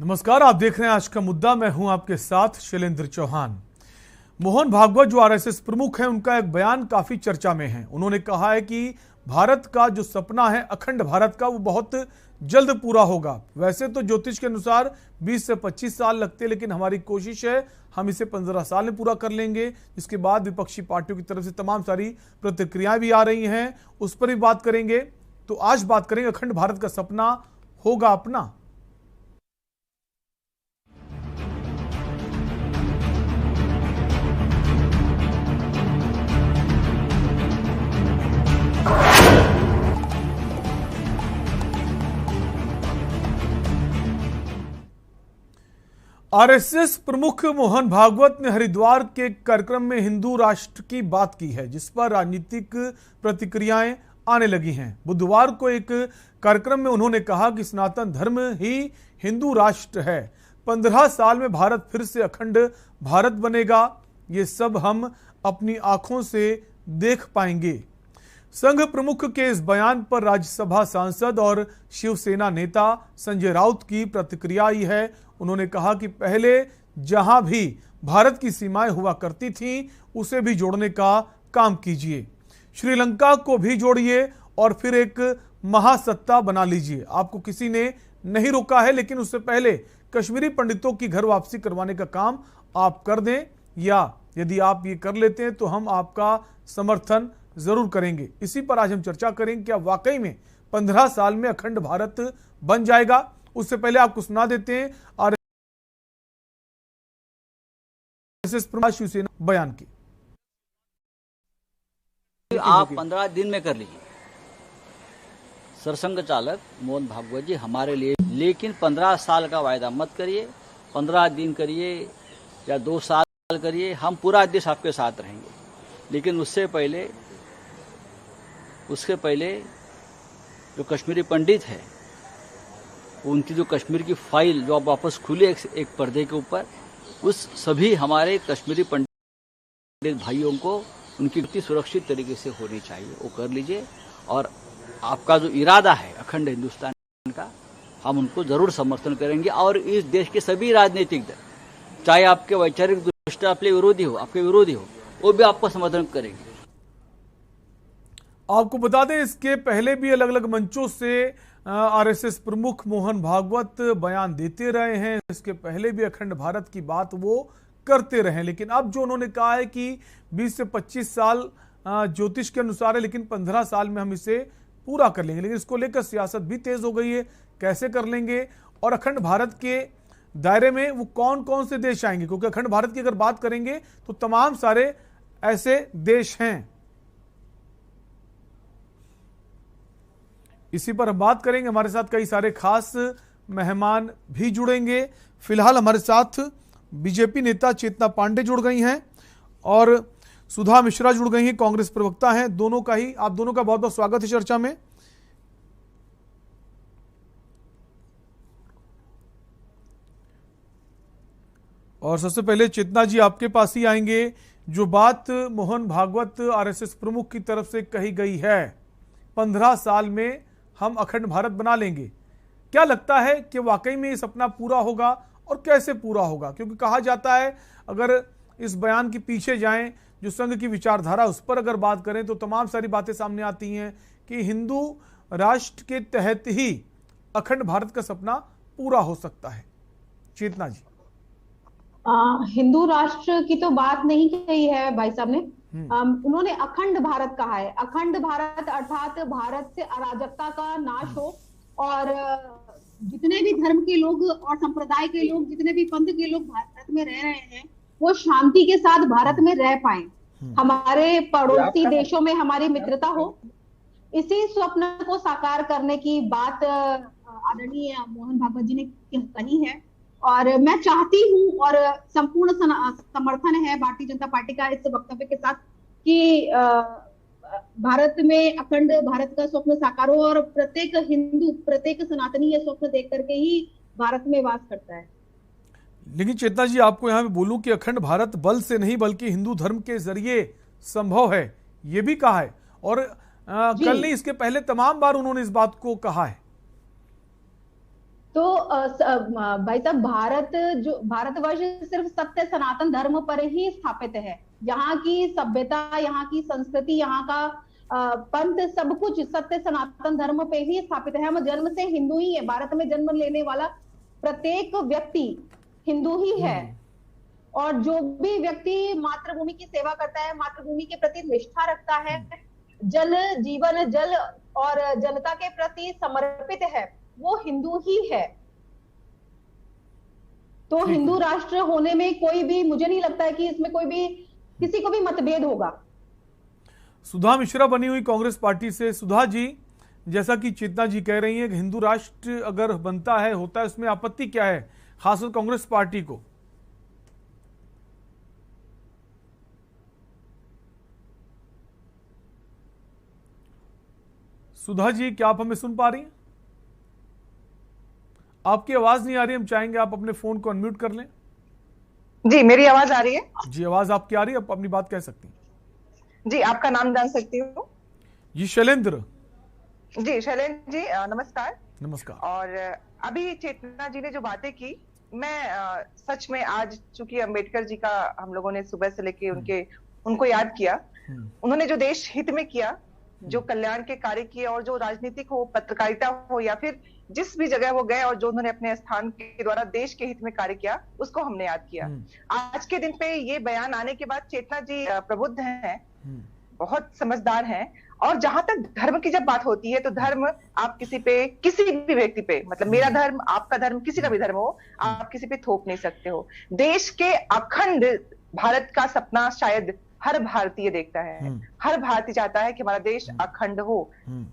नमस्कार, आप देख रहे हैं आज का मुद्दा। मैं हूं आपके साथ शैलेंद्र चौहान। मोहन भागवत जो आरएसएस प्रमुख हैं, उनका एक बयान काफी चर्चा में है। उन्होंने कहा है कि भारत का जो सपना है अखंड भारत का, वो बहुत जल्द पूरा होगा। वैसे तो ज्योतिष के अनुसार 20 से 25 साल लगते हैं, लेकिन हमारी कोशिश है हम इसे 15 साल में पूरा कर लेंगे। इसके बाद विपक्षी पार्टियों की तरफ से तमाम सारी प्रतिक्रियाएं भी आ रही हैं, उस पर भी बात करेंगे। तो आज बात करेंगे अखंड भारत का सपना होगा अपना। आरएसएस प्रमुख मोहन भागवत ने हरिद्वार के कार्यक्रम में हिंदू राष्ट्र की बात की है, जिस पर राजनीतिक प्रतिक्रियाएं आने लगी हैं। बुधवार को एक कार्यक्रम में उन्होंने कहा कि सनातन धर्म ही हिंदू राष्ट्र है। 15 साल में भारत फिर से अखंड भारत बनेगा, ये सब हम अपनी आंखों से देख पाएंगे। संघ प्रमुख के इस बयान पर राज्यसभा सांसद और शिवसेना नेता संजय राउत की प्रतिक्रिया आई है। उन्होंने कहा कि पहले जहां भी भारत की सीमाएं हुआ करती थीं, उसे भी जोड़ने का काम कीजिए। श्रीलंका को भी जोड़िए और फिर एक महासत्ता बना लीजिए। आपको किसी ने नहीं रोका है, लेकिन उससे पहले कश्मीरी पंडितों की घर वापसी करवाने का काम आप कर दें, या यदि आप ये कर लेते हैं तो हम आपका समर्थन जरूर करेंगे। इसी पर आज हम चर्चा करेंगे, क्या वाकई में 15 साल में अखंड भारत बन जाएगा। उससे पहले आपको सुना देते हैं आरएसएस प्रमुख शिवसेना बयान की। आप 15 दिन में कर लीजिए, सरसंघ चालक मोहन भागवत जी हमारे लिए, लेकिन 15 साल का वायदा मत करिए। 15 दिन करिए या 2 साल करिए, हम पूरा देश आपके साथ रहेंगे। लेकिन उसके पहले जो कश्मीरी पंडित है, उनकी जो कश्मीर की फाइल जो अब वापस खुली एक पर्दे के ऊपर, उस सभी हमारे कश्मीरी पंडित भाइयों को उनकी गति सुरक्षित तरीके से होनी चाहिए, वो कर लीजिए। और आपका जो इरादा है अखंड हिंदुस्तान का, हम उनको जरूर समर्थन करेंगे। और इस देश के सभी राजनीतिक दल, चाहे आपके वैचारिक दृष्टि आपके विरोधी हो, वो भी आपको समर्थन करेंगे। आपको बता दें, इसके पहले भी अलग अलग मंचों से आरएसएस प्रमुख मोहन भागवत बयान देते रहे हैं। इसके पहले भी अखंड भारत की बात वो करते रहे, लेकिन अब जो उन्होंने कहा है कि 20 से 25 साल ज्योतिष के अनुसार है, लेकिन 15 साल में हम इसे पूरा कर लेंगे। लेकिन इसको लेकर सियासत भी तेज हो गई है, कैसे कर लेंगे और अखंड भारत के दायरे में वो कौन कौन से देश आएंगे, क्योंकि अखंड भारत की अगर बात करेंगे तो तमाम सारे ऐसे देश हैं। इसी पर हम बात करेंगे। हमारे साथ कई सारे खास मेहमान भी जुड़ेंगे। फिलहाल हमारे साथ बीजेपी नेता चेतना पांडे जुड़ गई हैं और सुधा मिश्रा जुड़ गई हैं, कांग्रेस प्रवक्ता हैं। आप दोनों का बहुत बहुत स्वागत है चर्चा में। और सबसे पहले चेतना जी, आपके पास ही आएंगे। जो बात मोहन भागवत आरएसएस प्रमुख की तरफ से कही गई है, 15 साल में हम अखंड भारत बना लेंगे, क्या लगता है कि वाकई में ये सपना पूरा होगा और कैसे पूरा होगा? क्योंकि कहा जाता है, अगर इस बयान के पीछे जाएं, जो संघ की विचारधारा, उस पर अगर बात करें तो तमाम सारी बातें सामने आती हैं कि हिंदू राष्ट्र के तहत ही अखंड भारत का सपना पूरा हो सकता है। चेतना जी। हिंदू राष्ट्र की तो बात नहीं कही है भाई साहब ने। उन्होंने अखंड भारत कहा है। अखंड भारत अर्थात भारत से अराजकता का नाश हो और जितने भी धर्म के लोग और संप्रदाय के लोग, जितने भी पंथ के लोग भारत में रह रहे हैं, वो शांति के साथ भारत में रह पाए। हमारे पड़ोसी देशों में हमारी मित्रता हो, इसी स्वप्न को साकार करने की बात आदरणीय मोहन भागवत जी ने कही है। और मैं चाहती हूं और संपूर्ण समर्थन है भारतीय जनता पार्टी का इस वक्तव्य के साथ कि भारत में अखंड भारत का स्वप्न साकार हो और प्रत्येक हिंदू, प्रत्येक सनातनी ये स्वप्न देख करके ही भारत में वास करता है। लेकिन चेतना जी, आपको यहां पे बोलूं कि अखंड भारत बल से नहीं बल्कि हिंदू धर्म के जरिए संभव है, ये भी कहा है। और कल नहीं, इसके पहले तमाम बार उन्होंने इस बात को कहा है। तो भाई साहब, भारतवर्ष सिर्फ सत्य सनातन धर्म पर ही स्थापित है। यहाँ की सभ्यता, यहाँ की संस्कृति, यहाँ का पंथ, सब कुछ सत्य सनातन धर्म पे ही स्थापित है। हम जन्म से हिंदू ही है। भारत में जन्म लेने वाला प्रत्येक व्यक्ति हिंदू ही है। और जो भी व्यक्ति मातृभूमि की सेवा करता है, मातृभूमि के प्रति निष्ठा रखता है, जल जीवन, जल और जनता के प्रति समर्पित है, वो हिंदू ही है। तो हिंदू राष्ट्र होने में कोई भी, मुझे नहीं लगता है कि इसमें कोई भी, किसी को भी मतभेद होगा। सुधा मिश्रा बनी हुई कांग्रेस पार्टी से। सुधा जी, जैसा कि चेतना जी कह रही हैं कि हिंदू राष्ट्र अगर बनता है, होता है, उसमें आपत्ति क्या है, खासकर कांग्रेस पार्टी को? सुधा जी, क्या आप हमें सुन पा रही हैं? आपकी आवाज नहीं आ रही, हम चाहेंगे आप अपने फोन को अनम्यूट कर लें। जी, मेरी आवाज आ रही है? जी, आवाज आपकी आ रही है, आप अपनी बात कह सकती हैं। जी, आपका नाम जान सकती हूँ? जी, शैलेंद्र। जी, शैलेंद्र जी, नमस्कार। नमस्कार। और अभी चेतना जी ने जो बातें की, मैं सच में आज चूंकि अंबेडकर जी का हम लोगों ने सुबह से लेके उनको याद किया। उन्होंने जो देश हित में किया, जो कल्याण के कार्य किए, और जो राजनीतिक हो, पत्रकारिता हो, या फिर जिस भी जगह वो गए और जो उन्होंने अपने स्थान के द्वारा देश के हित में कार्य किया, उसको हमने याद किया। आज के दिन पे ये बयान आने के बाद चेतना जी प्रबुद्ध हैं, बहुत समझदार हैं। और जहां तक धर्म की जब बात होती है, तो धर्म आप किसी भी व्यक्ति पे, मतलब मेरा धर्म, आपका धर्म, किसी का भी धर्म हो, आप किसी पे थोप नहीं सकते हो। देश के अखंड भारत का सपना शायद हर भारतीय देखता है, हर भारतीय चाहता है कि हमारा देश अखंड हो।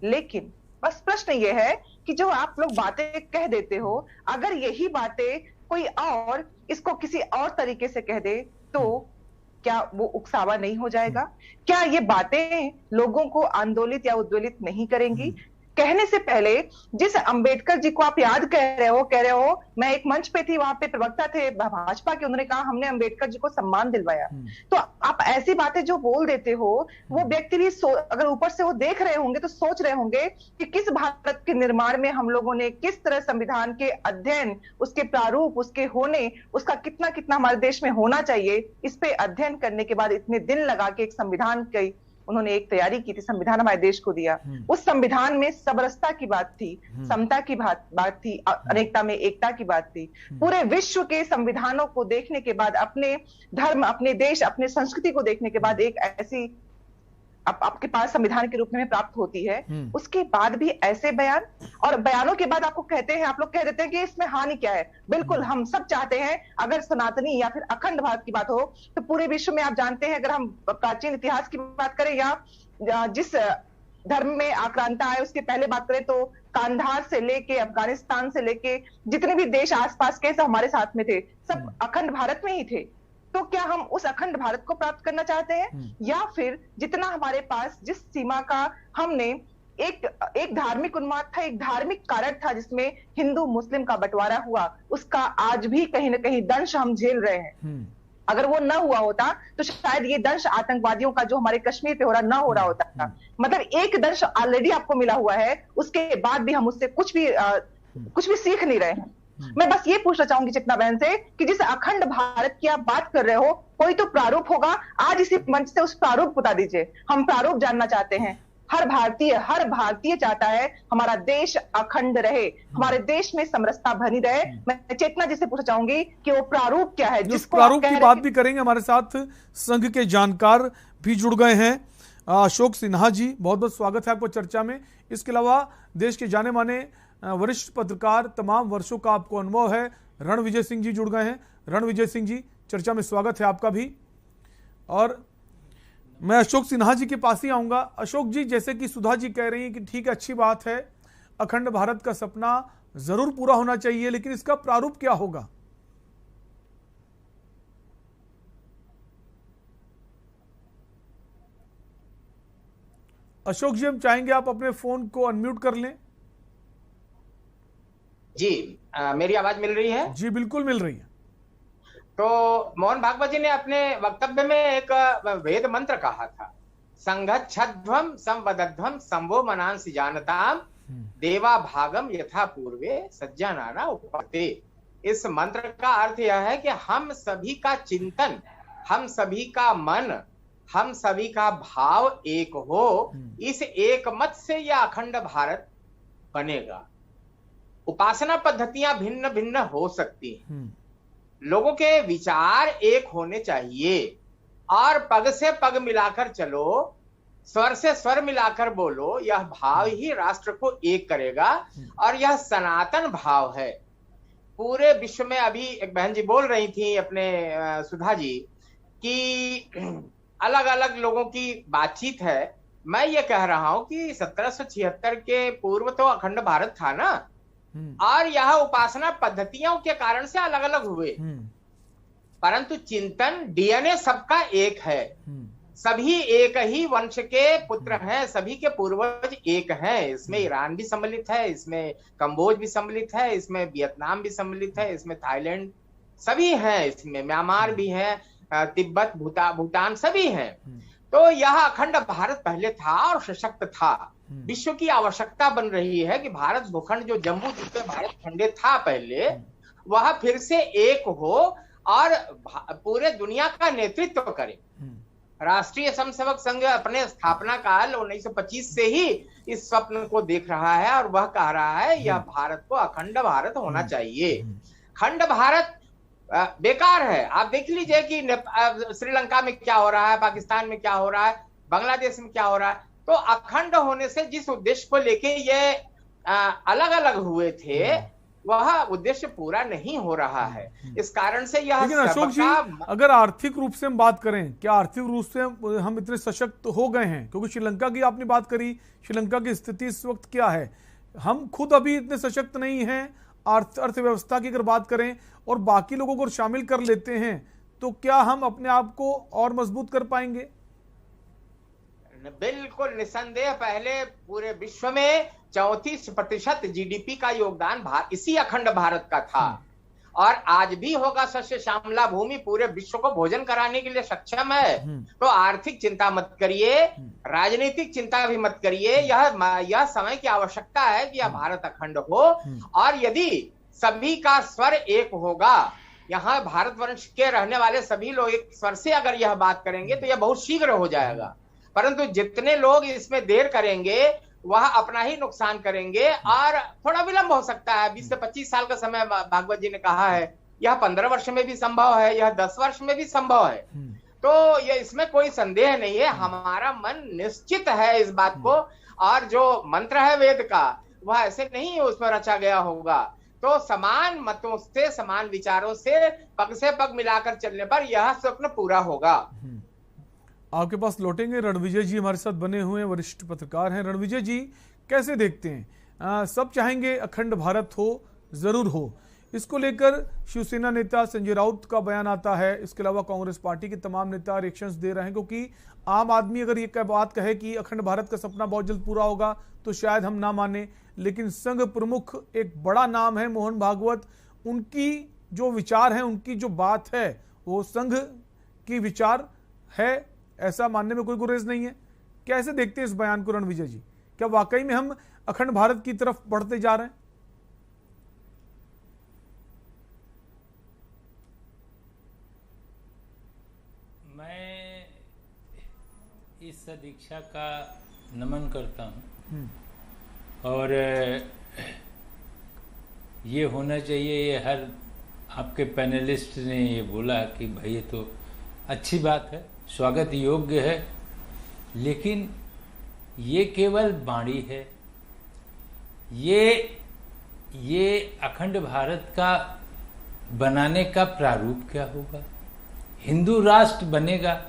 लेकिन बस प्रश्न ये है कि जो आप लोग बातें कह देते हो, अगर यही बातें कोई और इसको किसी और तरीके से कह दे, तो क्या वो उकसावा नहीं हो जाएगा? क्या ये बातें लोगों को आंदोलित या उद्वेलित नहीं करेंगी? कहने से पहले जिस अंबेडकर जी को आप याद कह रहे हो, मैं एक मंच पे थी, वहां पे प्रवक्ता थे भाजपा के, उन्होंने कहा हमने अंबेडकर जी को सम्मान दिलवाया। तो आप ऐसी बातें जो बोल देते हो, वो व्यक्ति भी अगर ऊपर से वो देख रहे होंगे तो सोच रहे होंगे कि किस भारत के निर्माण में हम लोगों ने किस तरह संविधान के अध्ययन, उसके प्रारूप, उसके होने, उसका कितना कितना हमारे देश में होना चाहिए, इस पे अध्ययन करने के बाद इतने दिन लगा के एक संविधान की उन्होंने एक तैयारी की थी, संविधान हमारे देश को दिया। उस संविधान में सबरसता की बात थी, समता की बात थी, अनेकता में एकता की बात थी। पूरे विश्व के संविधानों को देखने के बाद, अपने धर्म, अपने देश, अपने संस्कृति को देखने के बाद एक ऐसी आपके पास संविधान के रूप में प्राप्त होती है, उसके बाद भी ऐसे बयान, और बयानों के बाद आपको कहते हैं, आप लोग कह देते हैं कि इसमें हानि क्या है। बिल्कुल, हम सब चाहते हैं अगर सनातनी या फिर अखंड भारत की बात हो, तो पूरे विश्व में आप जानते हैं, अगर हम प्राचीन इतिहास की बात करें या जिस धर्म में आक्रांता है उसके पहले बात करें, तो कांधार से लेके अफगानिस्तान से लेके जितने भी देश आसपास के सब हमारे साथ में थे, सब अखंड भारत में ही थे। तो क्या हम उस अखंड भारत को प्राप्त करना चाहते हैं, या फिर जितना हमारे पास, जिस सीमा का हमने एक धार्मिक उन्माद था, एक धार्मिक कारण था जिसमें हिंदू मुस्लिम का बंटवारा हुआ, उसका आज भी कहीं ना कहीं दंश हम झेल रहे हैं। अगर वो ना हुआ होता तो शायद ये दंश आतंकवादियों का जो हमारे कश्मीर पे हो रहा, ना हो रहा होता। मतलब एक दंश ऑलरेडी आपको मिला हुआ है, उसके बाद भी हम उससे कुछ भी सीख नहीं रहे हैं। मैं बस ये पूछना चाहूंगी चेतना बहन से कि जिस अखंड भारत की आप बात कर रहे हो, कोई तो प्रारूप होगा, आज इसी मंच से उस प्रारूप बता दीजिए। हम प्रारूप जानना चाहते हैं। हर भारतीय चाहता है हमारा देश अखंड रहे, हमारे देश में समरसता बनी रहे। मैं चेतना जी से पूछना चाहूंगी कि वो प्रारूप क्या है, जिसको प्रारूप की बात भी करेंगे। हमारे साथ संघ के जानकार भी जुड़ गए हैं। अशोक सिन्हा जी, बहुत बहुत स्वागत है आपको चर्चा में। इसके अलावा देश के जाने माने वरिष्ठ पत्रकार, तमाम वर्षों का आपको अनुभव है, रणविजय सिंह जी जुड़ गए हैं। रणविजय सिंह जी, चर्चा में स्वागत है आपका भी। और मैं अशोक सिन्हा जी के पास ही आऊंगा। अशोक जी, जैसे कि सुधा जी कह रही हैं कि ठीक है, अच्छी बात है, अखंड भारत का सपना जरूर पूरा होना चाहिए, लेकिन इसका प्रारूप क्या होगा? अशोक जी, हम चाहेंगे आप अपने फोन को अनम्यूट कर लें। जी, मेरी आवाज मिल रही है? जी, बिल्कुल मिल रही है। तो मोहन भागवत जी ने अपने वक्तव्य में एक वेद मंत्र कहा था, संघच्छध्वम संवदध्वम संवो मनांसि जानताम देवा भागम यथा पूर्वे सज्जनाना उपपते। इस मंत्र का अर्थ यह है कि हम सभी का चिंतन, हम सभी का मन, हम सभी का भाव एक हो, इस एक मत से यह अखंड भारत बनेगा। उपासना पद्धतियां भिन्न भिन्न हो सकती हैं, लोगों के विचार एक होने चाहिए और पग से पग मिलाकर चलो, स्वर से स्वर मिलाकर बोलो। यह भाव ही राष्ट्र को एक करेगा और यह सनातन भाव है। पूरे विश्व में अभी एक बहन जी बोल रही थी अपने सुधा जी कि अलग अलग लोगों की बातचीत है। मैं ये कह रहा हूं कि 1776 के पूर्व तो अखंड भारत था ना, और यह उपासना पद्धतियों के कारण से अलग अलग हुए, परंतु चिंतन डीएनए सबका एक है। सभी एक ही वंश के पुत्र हैं, सभी के पूर्वज एक हैं। इसमें ईरान भी सम्मिलित है, इसमें कंबोज भी सम्मिलित है, इसमें वियतनाम भी सम्मिलित है, इसमें थाईलैंड सभी हैं, इसमें म्यांमार भी है, तिब्बत, भूटान सभी हैं। तो यह अखंड भारत पहले था और सशक्त था। विश्व की आवश्यकता बन रही है कि भारत भूखंड जो जम्बू जिसपे भारत खंडे था पहले, वह फिर से एक हो और पूरे दुनिया का नेतृत्व करे। राष्ट्रीय स्वयंसेवक संघ अपने स्थापना काल 1925 से ही इस स्वप्न को देख रहा है और वह कह रहा है यह भारत को अखंड भारत होना चाहिए। खंड भारत बेकार है। आप देख लीजिए कि श्रीलंका में क्या हो रहा है, पाकिस्तान में क्या हो रहा है, बांग्लादेश में क्या हो रहा है। तो अखंड होने से जिस उद्देश्य को लेके ये अलग अलग हुए थे, वह उद्देश्य पूरा नहीं हो रहा है। इस कारण से यह लेकिन अशोक जी, अगर आर्थिक रूप से हम बात करें, क्या आर्थिक रूप से हम इतने सशक्त हो गए हैं? क्योंकि श्रीलंका की आपने बात करी, श्रीलंका की स्थिति इस वक्त क्या है? हम खुद अभी इतने सशक्त नहीं हैं। अर्थव्यवस्था की अगर बात करें और बाकी लोगों को शामिल कर लेते हैं, तो क्या हम अपने आप को और मजबूत कर पाएंगे? बिल्कुल निसंदेह। पहले पूरे विश्व में 34% जीडीपी का योगदान इसी अखंड भारत का था और आज भी होगा। सस्य श्यामला भूमि पूरे विश्व को भोजन कराने के लिए सक्षम है। तो आर्थिक चिंता मत करिए, राजनीतिक चिंता भी मत करिए। यह समय की आवश्यकता है कि यह भारत अखंड हो और यदि सभी का स्वर एक होगा, यहाँ भारतवर्ष के रहने वाले सभी लोग एक स्वर से अगर यह बात करेंगे तो यह बहुत शीघ्र हो जाएगा। परंतु जितने लोग इसमें देर करेंगे वह अपना ही नुकसान करेंगे और थोड़ा विलंब हो सकता है। 20 से 25 साल का समय भागवत जी ने कहा है, यह 15 वर्ष में भी संभव है, यह 10 वर्ष में भी संभव है। तो ये इसमें कोई संदेह नहीं है। हमारा मन निश्चित है इस बात को, और जो मंत्र है वेद का वह ऐसे नहीं उस पर रचा गया होगा। तो समान मतों से, समान विचारों से पग मिलाकर चलने पर यह स्वप्न पूरा होगा। आपके पास लौटेंगे। रणविजय जी हमारे साथ बने हुए हैं, वरिष्ठ पत्रकार हैं। रणविजय जी, कैसे देखते हैं? सब चाहेंगे अखंड भारत हो, जरूर हो। इसको लेकर शिवसेना नेता संजय राउत का बयान आता है। इसके अलावा कांग्रेस पार्टी के तमाम नेता रिएक्शंस दे रहे हैं, क्योंकि आम आदमी अगर ये बात कहे कि अखंड भारत का सपना बहुत जल्द पूरा होगा तो शायद हम ना माने, लेकिन संघ प्रमुख एक बड़ा नाम है मोहन भागवत, उनकी जो विचार है, उनकी जो बात है, वो संघ की विचार है, ऐसा मानने में कोई गुरेज नहीं है। कैसे देखते हैं इस बयान को रणविजय जी? क्या वाकई में हम अखंड भारत की तरफ बढ़ते जा रहे हैं? मैं इस सदिक्षा का नमन करता हूं और ये होना चाहिए। ये हर आपके पैनलिस्ट ने ये बोला कि भाई ये तो अच्छी बात है, स्वागत योग्य है, लेकिन ये केवल वाणी है। ये अखंड भारत का बनाने का प्रारूप क्या होगा? हिंदू राष्ट्र बनेगा।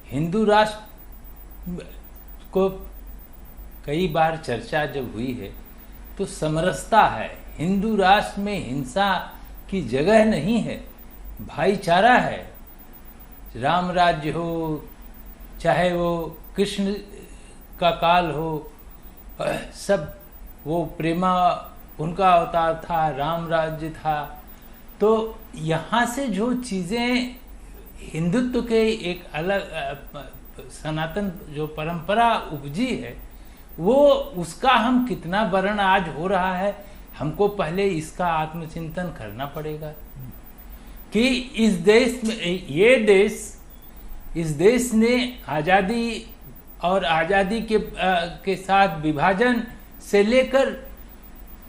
हिंदू राष्ट्र को कई बार चर्चा जब हुई है तो समरसता है। हिंदू राष्ट्र में हिंसा की जगह नहीं है, भाईचारा है। राम राज्य हो, चाहे वो कृष्ण का काल हो, सब वो प्रेमा उनका अवतार था, राम राज्य था। तो यहाँ से जो चीज़ें हिंदुत्व के एक अलग सनातन जो परंपरा उपजी है, वो उसका हम कितना वर्ण आज हो रहा है, हमको पहले इसका आत्मचिंतन करना पड़ेगा कि इस देश में, इस देश ने आज़ादी और आज़ादी के साथ विभाजन से लेकर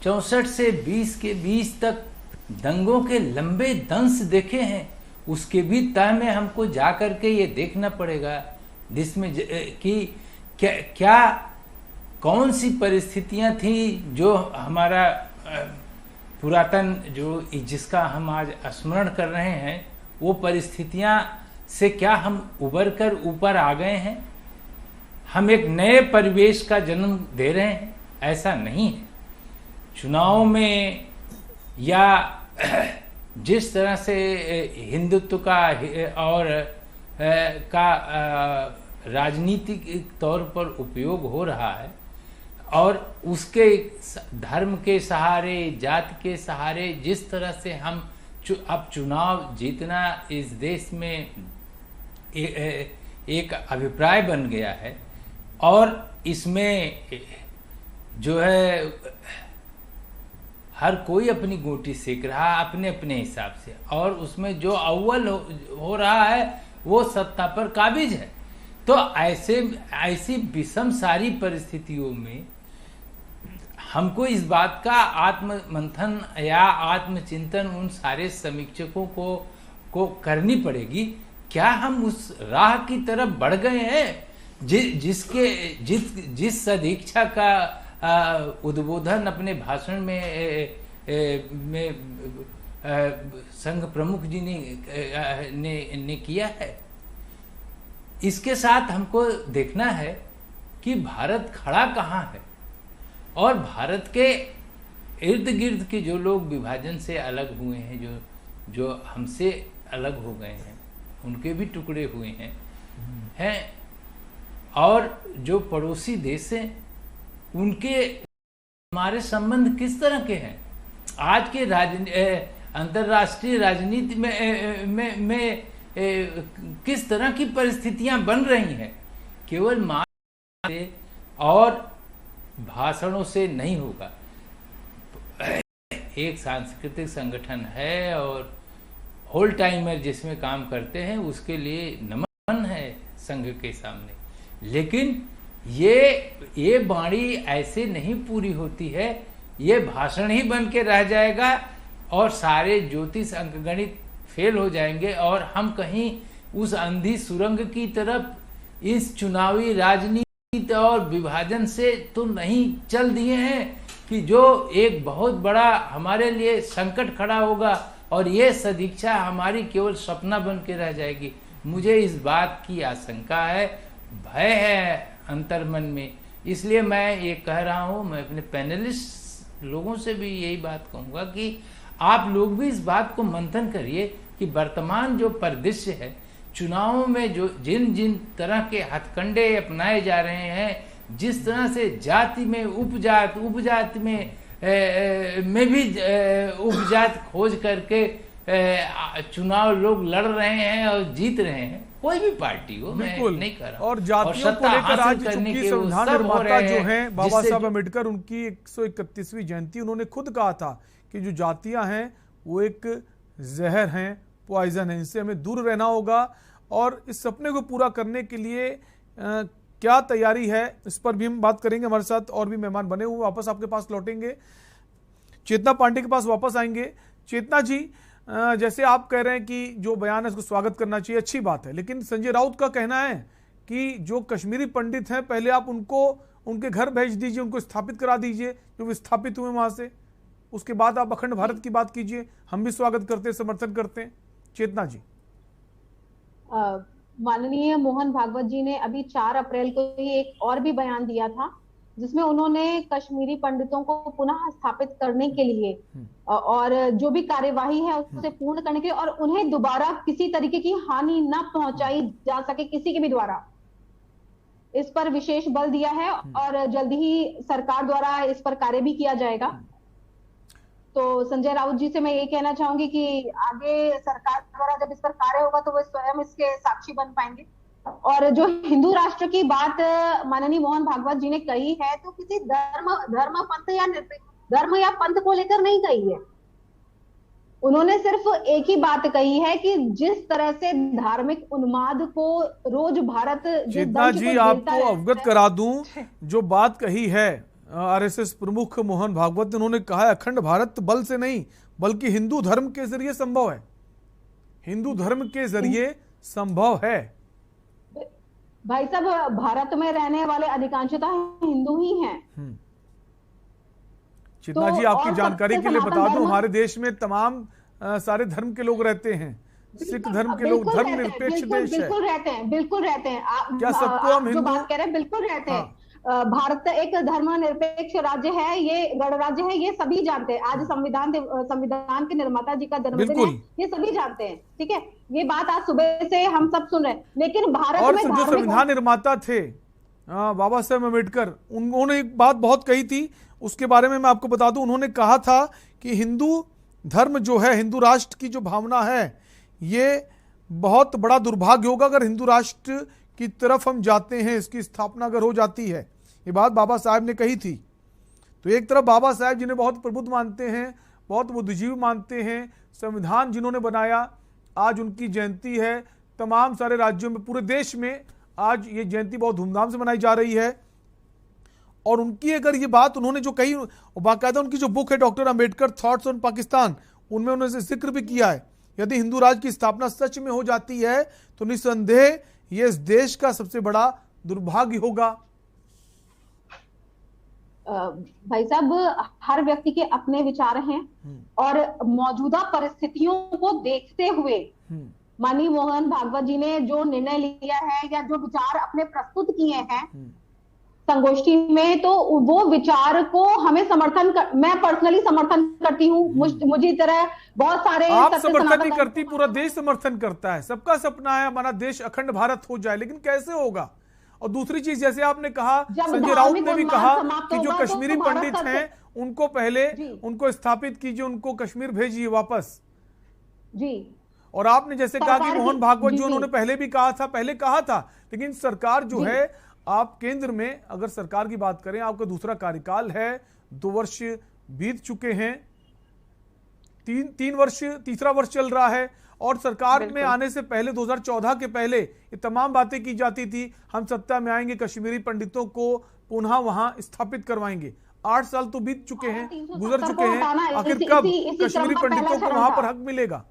64 से 20 के बीच तक दंगों के लंबे दंश देखे हैं। उसके भी तह में हमको जा करके ये देखना पड़ेगा जिसमें कि क्या कौन सी परिस्थितियां थी जो हमारा पुरातन जिसका हम आज स्मरण कर रहे हैं, वो परिस्थितियां से क्या हम उबर कर ऊपर आ गए हैं, हम एक नए परिवेश का जन्म दे रहे हैं? ऐसा नहीं है। चुनाव में या जिस तरह से हिंदुत्व का और का राजनीतिक तौर पर उपयोग हो रहा है और उसके धर्म के सहारे, जाति के सहारे जिस तरह से हम अब चुनाव जीतना इस देश में एक अभिप्राय बन गया है और इसमें जो है हर कोई अपनी गोटी सेक रहा अपने अपने हिसाब से, और उसमें जो अव्वल हो रहा है वो सत्ता पर काबिज है। तो ऐसी विषम सारी परिस्थितियों में हमको इस बात का आत्म मंथन या आत्मचिंतन उन सारे समीक्षकों को करनी पड़ेगी। क्या हम उस राह की तरफ बढ़ गए हैं जिस सदीक्षा का उद्बोधन अपने भाषण में संघ प्रमुख जी ने किया है? इसके साथ हमको देखना है कि भारत खड़ा कहाँ है और भारत के इर्द गिर्द के जो लोग विभाजन से अलग हुए हैं, जो हमसे अलग हो गए हैं, उनके भी टुकड़े हुए हैं और जो पड़ोसी देश हैं उनके हमारे संबंध किस तरह के हैं? आज के अंतर्राष्ट्रीय राजनीति में किस तरह की परिस्थितियां बन रही हैं? केवल मार से और भाषणों से नहीं होगा। एक सांस्कृतिक संगठन है और होल टाइमर जिसमें काम करते हैं उसके लिए नमन है संघ के सामने, लेकिन ये बाणी ऐसे नहीं पूरी होती है। ये भाषण ही बन के रह जाएगा और सारे ज्योतिष अंकगणित फेल हो जाएंगे और हम कहीं उस अंधी सुरंग की तरफ इस चुनावी राजनीति और विभाजन से तो नहीं चल दिए हैं कि जो एक बहुत बड़ा हमारे लिए संकट खड़ा होगा और ये सदीक्षा हमारी केवल सपना बन के रह जाएगी। मुझे इस बात की आशंका है, भय है अंतर्मन में। इसलिए मैं ये कह रहा हूँ, मैं अपने पैनलिस्ट लोगों से भी यही बात कहूँगा कि आप लोग भी इस बात को मंथन करिए कि वर्तमान जो परिदृश्य है, चुनावों में जो जिन तरह के हथकंडे अपनाए जा रहे हैं, जिस तरह से जाति में उपजाति में भी उपजात खोज करके चुनाव लोग लड़ रहे हैं और जीत रहे हैं, कोई भी पार्टी हो, मैं नहीं कर रहा। और जातियों को लेकर आज चूंकि संविधान निर्माता जो हैं बाबा साहब अम्बेडकर, उनकी 131वीं जयंती, उन्होंने खुद कहा था कि जो जातियां हैं वो एक जहर हैं, पॉइजन है, इनसे हमें दूर रहना होगा। और इस सपने को पूरा करने के लिए क्या तैयारी है, इस पर भी हम बात करेंगे। हमारे साथ और भी मेहमान बने हुए, वापस आपके पास लौटेंगे, चेतना पांडे के पास वापस आएंगे। चेतना जी, जैसे आप कह रहे हैं कि जो बयान है उसको स्वागत करना चाहिए, अच्छी बात है, लेकिन संजय राउत का कहना है कि जो कश्मीरी पंडित हैं पहले आप उनको उनके घर भेज दीजिए, उनको स्थापित करा दीजिए जो विस्थापित हुए वहां से, उसके बाद आप अखंड भारत की बात कीजिए, हम भी स्वागत करते हैं, समर्थन करते हैं। चेतना जी। माननीय मोहन भागवत जी ने अभी 4 अप्रैल को ही एक और भी बयान दिया था जिसमें उन्होंने कश्मीरी पंडितों को पुनः स्थापित करने के लिए और जो भी कार्यवाही है उसे पूर्ण करने के लिए और उन्हें दोबारा किसी तरीके की हानि न पहुंचाई जा सके किसी के भी द्वारा, इस पर विशेष बल दिया है और जल्द ही सरकार द्वारा इस पर कार्य भी किया जाएगा। तो संजय राउत जी से मैं ये कहना चाहूंगी कि आगे सरकार द्वारा जब इस पर कार्य होगा तो वो स्वयं इसके साक्षी बन पाएंगे। और जो हिंदू राष्ट्र की बात माननीय मोहन भागवत जी ने कही है, तो किसी धर्म या पंथ को लेकर नहीं कही है। उन्होंने सिर्फ एक ही बात कही है कि जिस तरह से धार्मिक उन्माद को रोज भारत चेतना जी, आपको अवगत करा दूं, जो बात कही है आरएसएस प्रमुख मोहन भागवत ने, उन्होंने कहा है अखंड भारत बल से नहीं बल्कि हिंदू धर्म के जरिए संभव है। हिंदू धर्म के जरिए संभव है। भाई साहब, भारत में रहने वाले अधिकांशतः हिंदू ही हैं। चितना जी, आपकी जानकारी के लिए बता दूं, हमारे देश में तमाम सारे धर्म के लोग रहते हैं। सिख धर्म के लोग, धर्म निरपेक्ष देश है। बिल्कुल रहते हैं। क्या सबको हम जो बात कह रहे हैं, बिल्कुल रहते हैं। भारत एक धर्मनिरपेक्ष राज्य है, ये गणराज्य है, ये सभी जानते हैं। आज संविधान के निर्माता जी का जन्मदिन है, ये सभी जानते हैं। ठीक है, ये बात आज सुबह से हम सब सुन रहे हैं। लेकिन भारत में जो संविधान निर्माता थे बाबा साहेब अम्बेडकर, उन्होंने एक बात बहुत कही थी, उसके बारे में मैं आपको बता दूं। उन्होंने कहा था कि हिंदू धर्म जो है, हिंदू राष्ट्र की जो भावना है, ये बहुत बड़ा दुर्भाग्य होगा अगर हिंदू राष्ट्र की तरफ हम जाते हैं, इसकी स्थापना अगर हो जाती है। ये बात बाबा साहब ने कही थी। तो एक तरफ बाबा साहब जिन्हें बहुत प्रबुद्ध मानते हैं, बहुत बुद्धिजीवी मानते हैं, संविधान जिन्होंने बनाया, आज उनकी जयंती है। तमाम सारे राज्यों में, पूरे देश में आज ये जयंती बहुत धूमधाम से मनाई जा रही है। और उनकी अगर ये बात उन्होंने जो कही, बाकायदा उनकी जो बुक है doctor Ambedkar thoughts on Pakistan, उनमें उन्होंने जिक्र भी किया है। यदि हिंदू राज की स्थापना सच में हो जाती है तो निस्संदेह ये इस देश का सबसे बड़ा दुर्भाग्य होगा। भाई साहब, हर व्यक्ति के अपने विचार हैं और मौजूदा परिस्थितियों को देखते हुए माननीय मोहन भागवत जी ने जो निर्णय लिया है या जो विचार अपने प्रस्तुत किए हैं संगोष्ठी में, तो वो विचार को हमें मैं पर्सनली समर्थन करती हूँ। मुझे तरह बहुत सारे, आप समर्थन नहीं करती, पूरा देश समर्थन करता है। सबका सपना है हमारा देश अखंड भारत हो जाए, लेकिन कैसे होगा? और दूसरी चीज, जैसे आपने कहा, संजय राउत ने भी कहा कि जो कश्मीरी पंडित हैं उनको पहले उनको स्थापित कीजिए, उनको कश्मीर भेजिए वापस जी। और आपने जैसे कहा कि मोहन भागवत जो उन्होंने पहले कहा था, लेकिन सरकार जो है, आप केंद्र में अगर सरकार की बात करें, आपका दूसरा कार्यकाल है, 2 वर्ष बीत चुके हैं, 3 वर्ष, तीसरा वर्ष चल रहा है। और सरकार में आने से पहले 2014 के पहले ये तमाम बातें की जाती थी, हम सत्ता में आएंगे, कश्मीरी पंडितों को पुनः वहां स्थापित करवाएंगे। 8 साल तो बीत चुके हैं, गुजर चुके हैं, आखिर कब कश्मीरी पंडितों को वहां पर हक मिलेगा?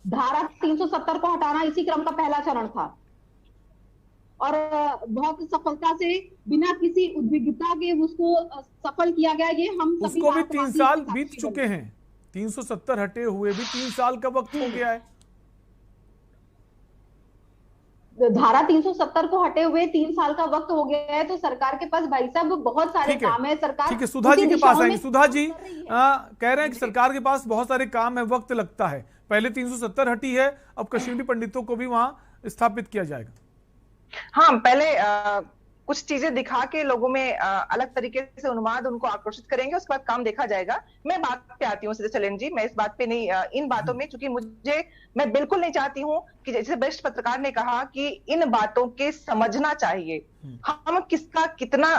धारा 370 को हटाना इसी क्रम का पहला चरण था और बहुत सफलता से, बिना किसी उद्विग्नता के उसको सफल किया गया। ये हम उसको भी 3 साल बीत चुके हैं, 370 हटे हुए भी 3 साल का वक्त हो गया है। धारा 370 को हटे हुए 3 साल का वक्त हो गया है, तो सरकार के पास भाई साहब बहुत सारे काम है। सरकार, ठीक है, सुधा जी के पास आएंगे। सुधा जी कह रहे हैं कि सरकार के पास बहुत सारे काम है, वक्त लगता है। पहले 370 हटी है, अब कश्मीरी पंडितों को भी वहां स्थापित किया जाएगा। हाँ, पहले कुछ चीजें दिखा के लोगों में अलग तरीके से उन्माद उनको आकर्षित करेंगे, उसके बाद काम देखा जाएगा। मैं बात पे आती हूँ सीधे चलेन जी, मैं इस बात पे नहीं, इन बातों में, क्योंकि मैं बिल्कुल नहीं चाहती हूँ कि जैसे वरिष्ठ पत्रकार ने कहा कि इन बातों के समझना चाहिए हम किसका कितना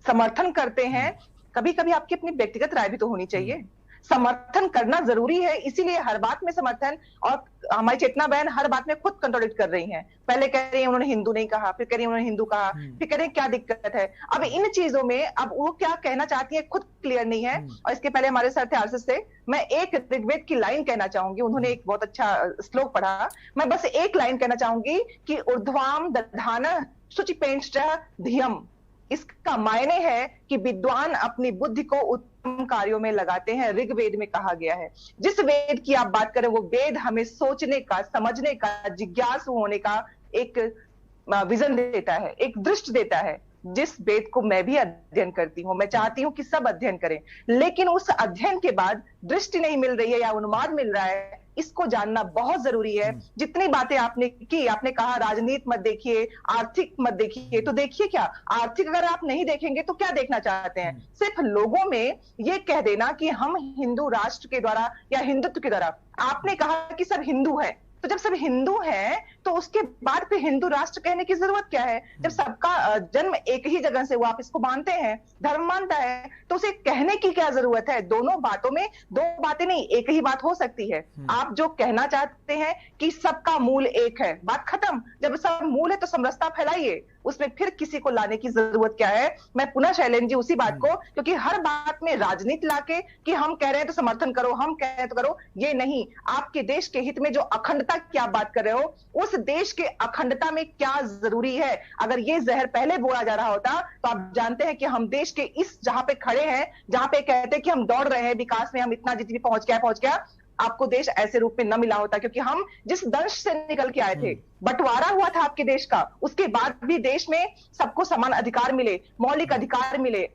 समर्थन करते हैं। कभी कभी आपकी अपनी व्यक्तिगत राय भी तो होनी चाहिए। समर्थन करना जरूरी है, इसीलिए हर बात में समर्थन। और हमारी चेतना बहन हर बात में खुद कंट्रोडिक्ट कर रही हैं। पहले कह रही है उन्होंने हिंदू नहीं कहा, फिर कह रही है उन्होंने हिंदू कहा, फिर कह रही है क्या दिक्कत है। अब इन चीजों में अब वो क्या कहना चाहती है खुद क्लियर नहीं है। और इसके पहले हमारे सर थे आरएसएस से, मैं एक ऋग्वेद की लाइन कहना चाहूंगी। उन्होंने एक बहुत अच्छा श्लोक पढ़ा, मैं बस एक लाइन कहना चाहूंगी कि ऊर्ध्वाम दधानः शुचिपेंष्टः धियम। इसका मायने है कि विद्वान अपनी बुद्धि को उत्तम कार्यों में लगाते हैं, ऋग्वेद में कहा गया है। जिस वेद की आप बात करें, वो वेद हमें सोचने का, समझने का, जिज्ञासु होने का एक विजन देता है, एक दृष्टि देता है, जिस वेद को मैं भी अध्ययन करती हूँ। मैं चाहती हूँ कि सब अध्ययन करें, लेकिन उस अध्ययन के बाद दृष्टि नहीं मिल रही है या उन्माद मिल रहा है, इसको जानना बहुत जरूरी है। जितनी बातें आपने की, आपने कहा राजनीति मत देखिए, आर्थिक मत देखिए, तो देखिए क्या आर्थिक अगर आप नहीं देखेंगे तो क्या देखना चाहते हैं? सिर्फ लोगों में ये कह देना कि हम हिंदू राष्ट्र के द्वारा या हिंदुत्व के द्वारा, आपने कहा कि सब हिंदू है, तो जब सब हिंदू हैं तो उसके बाद फिर हिंदू राष्ट्र कहने की जरूरत क्या है? जब सबका जन्म एक ही जगह से हुआ, आप इसको मानते हैं, धर्म मानता है, तो उसे कहने की क्या जरूरत है? दोनों बातों में दो बातें नहीं, एक ही बात हो सकती है। आप जो कहना चाहते हैं कि सबका मूल एक है, बात खत्म। जब सब मूल है तो समरसता फैलाइए, उसमें फिर किसी को लाने की जरूरत क्या है? मैं पुनः शैलेंद्र जी उसी बात को, क्योंकि हर बात में राजनीति लाके कि हम कह रहे हैं तो समर्थन करो, हम कह रहे हैं तो करो, ये नहीं। आपके देश के हित में जो अखंडता की आप बात कर रहे हो, उस देश के अखंडता में क्या जरूरी है? अगर ये जहर पहले बोला जा रहा होता तो आप जानते हैं कि हम देश के इस जहां पे खड़े हैं, जहां पे कहते हैं कि हम दौड़ रहे हैं विकास में, हम इतना जितनी पहुंच गया, आपको देश ऐसे रूप में न मिला होता। क्योंकि हम जिस दंश से निकल के आए थे, बंटवारा हुआ था आपके देश का, उसके बाद भी देश में सबको समान अधिकार मिले, मौलिक अधिकार मिले,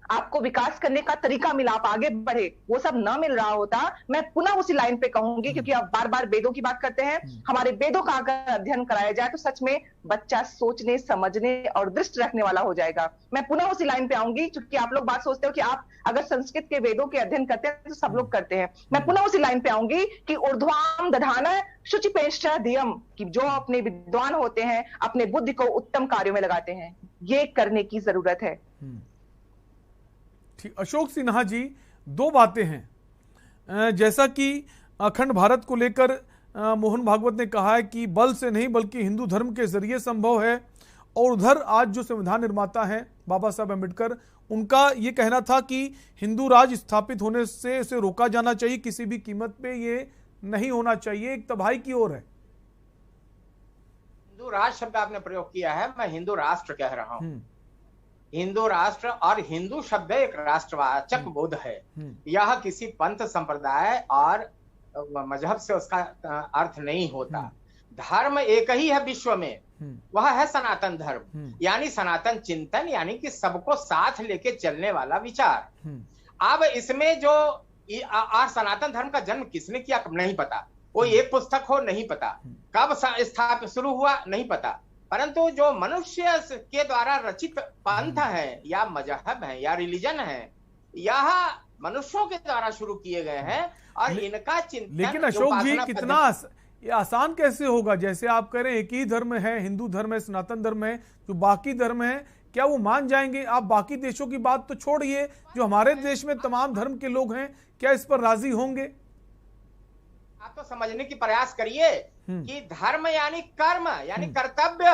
आपको विकास करने का तरीका मिला, आप आगे बढ़े, वो सब ना मिल रहा होता। मैं पुनः उसी लाइन पे कहूंगी, क्योंकि आप बार बार वेदों की बात करते हैं, हमारे वेदों का अगर अध्ययन कराया जाए तो सच में बच्चा सोचने, समझने और दृष्टि रखने वाला हो जाएगा। मैं पुनः उसी लाइन पे आऊंगी, क्योंकि आप लोग बात सोचते हो कि आप अगर संस्कृत के वेदों के अध्ययन करते हैं तो सब लोग करते हैं। मैं पुनः उसी लाइन पे आऊंगी कि ऊर्ध्वाम दधाना शुचिपेश्च धियम, कि जो अपने विद्वान होते हैं अपने बुद्धि को उत्तम कार्यों में लगाते हैं, ये करने की जरूरत है। ठीक, अशोक सिन्हा जी, दो बातें हैं। जैसा कि अखंड भारत को लेकर मोहन भागवत ने कहा है कि बल से नहीं बल्कि हिंदू धर्म के जरिए संभव है, और उधर आज जो संविधान निर्माता हैं बाबा साहब अम्बेडकर, उनका ये कहना था कि हिंदू राज स्थापित होने से इसे रोका जाना चाहिए, किसी भी कीमत पे ये नहीं होना चाहिए, एक तबाही की ओर है। हिंदू राज शब्द आपने प्रयोग किया है, मैं हिंदू राष्ट्र कह रहा हूं। हिंदू राष्ट्र और हिंदू शब्द एक राष्ट्रवाचक बोध है। यह किसी पंथ संप्रदाय और मजहब से उसका अर्थ नहीं होता। धर्म एक ही है विश्व में, वह है सनातन धर्म, यानी सनातन चिंतन, यानी कि सबको साथ लेके चलने वाला विचार। अब इसमें जो और सनातन धर्म का जन्म किसने किया नहीं पता, कोई एक पुस्तक हो नहीं पता, कब स्थापित शुरू हुआ नहीं पता, परंतु जो मनुष्य के द्वारा रचित पंथ है या मजहब है या रिलीजन है, यह मनुष्यों के द्वारा शुरू किए गए हैं और इनका चिंतन। लेकिन अशोक जी, कितना ये आसान कैसे होगा? जैसे आप कह रहे हैं एक ही धर्म है, हिंदू धर्म है, सनातन धर्म है, जो बाकी धर्म है क्या वो मान जाएंगे? आप बाकी देशों की बात तो छोड़िए, जो हमारे देश में तमाम धर्म के लोग हैं, क्या इस पर राजी होंगे? आप तो समझने की प्रयास करिए कि धर्म यानी कर्म, यानी कर्तव्य।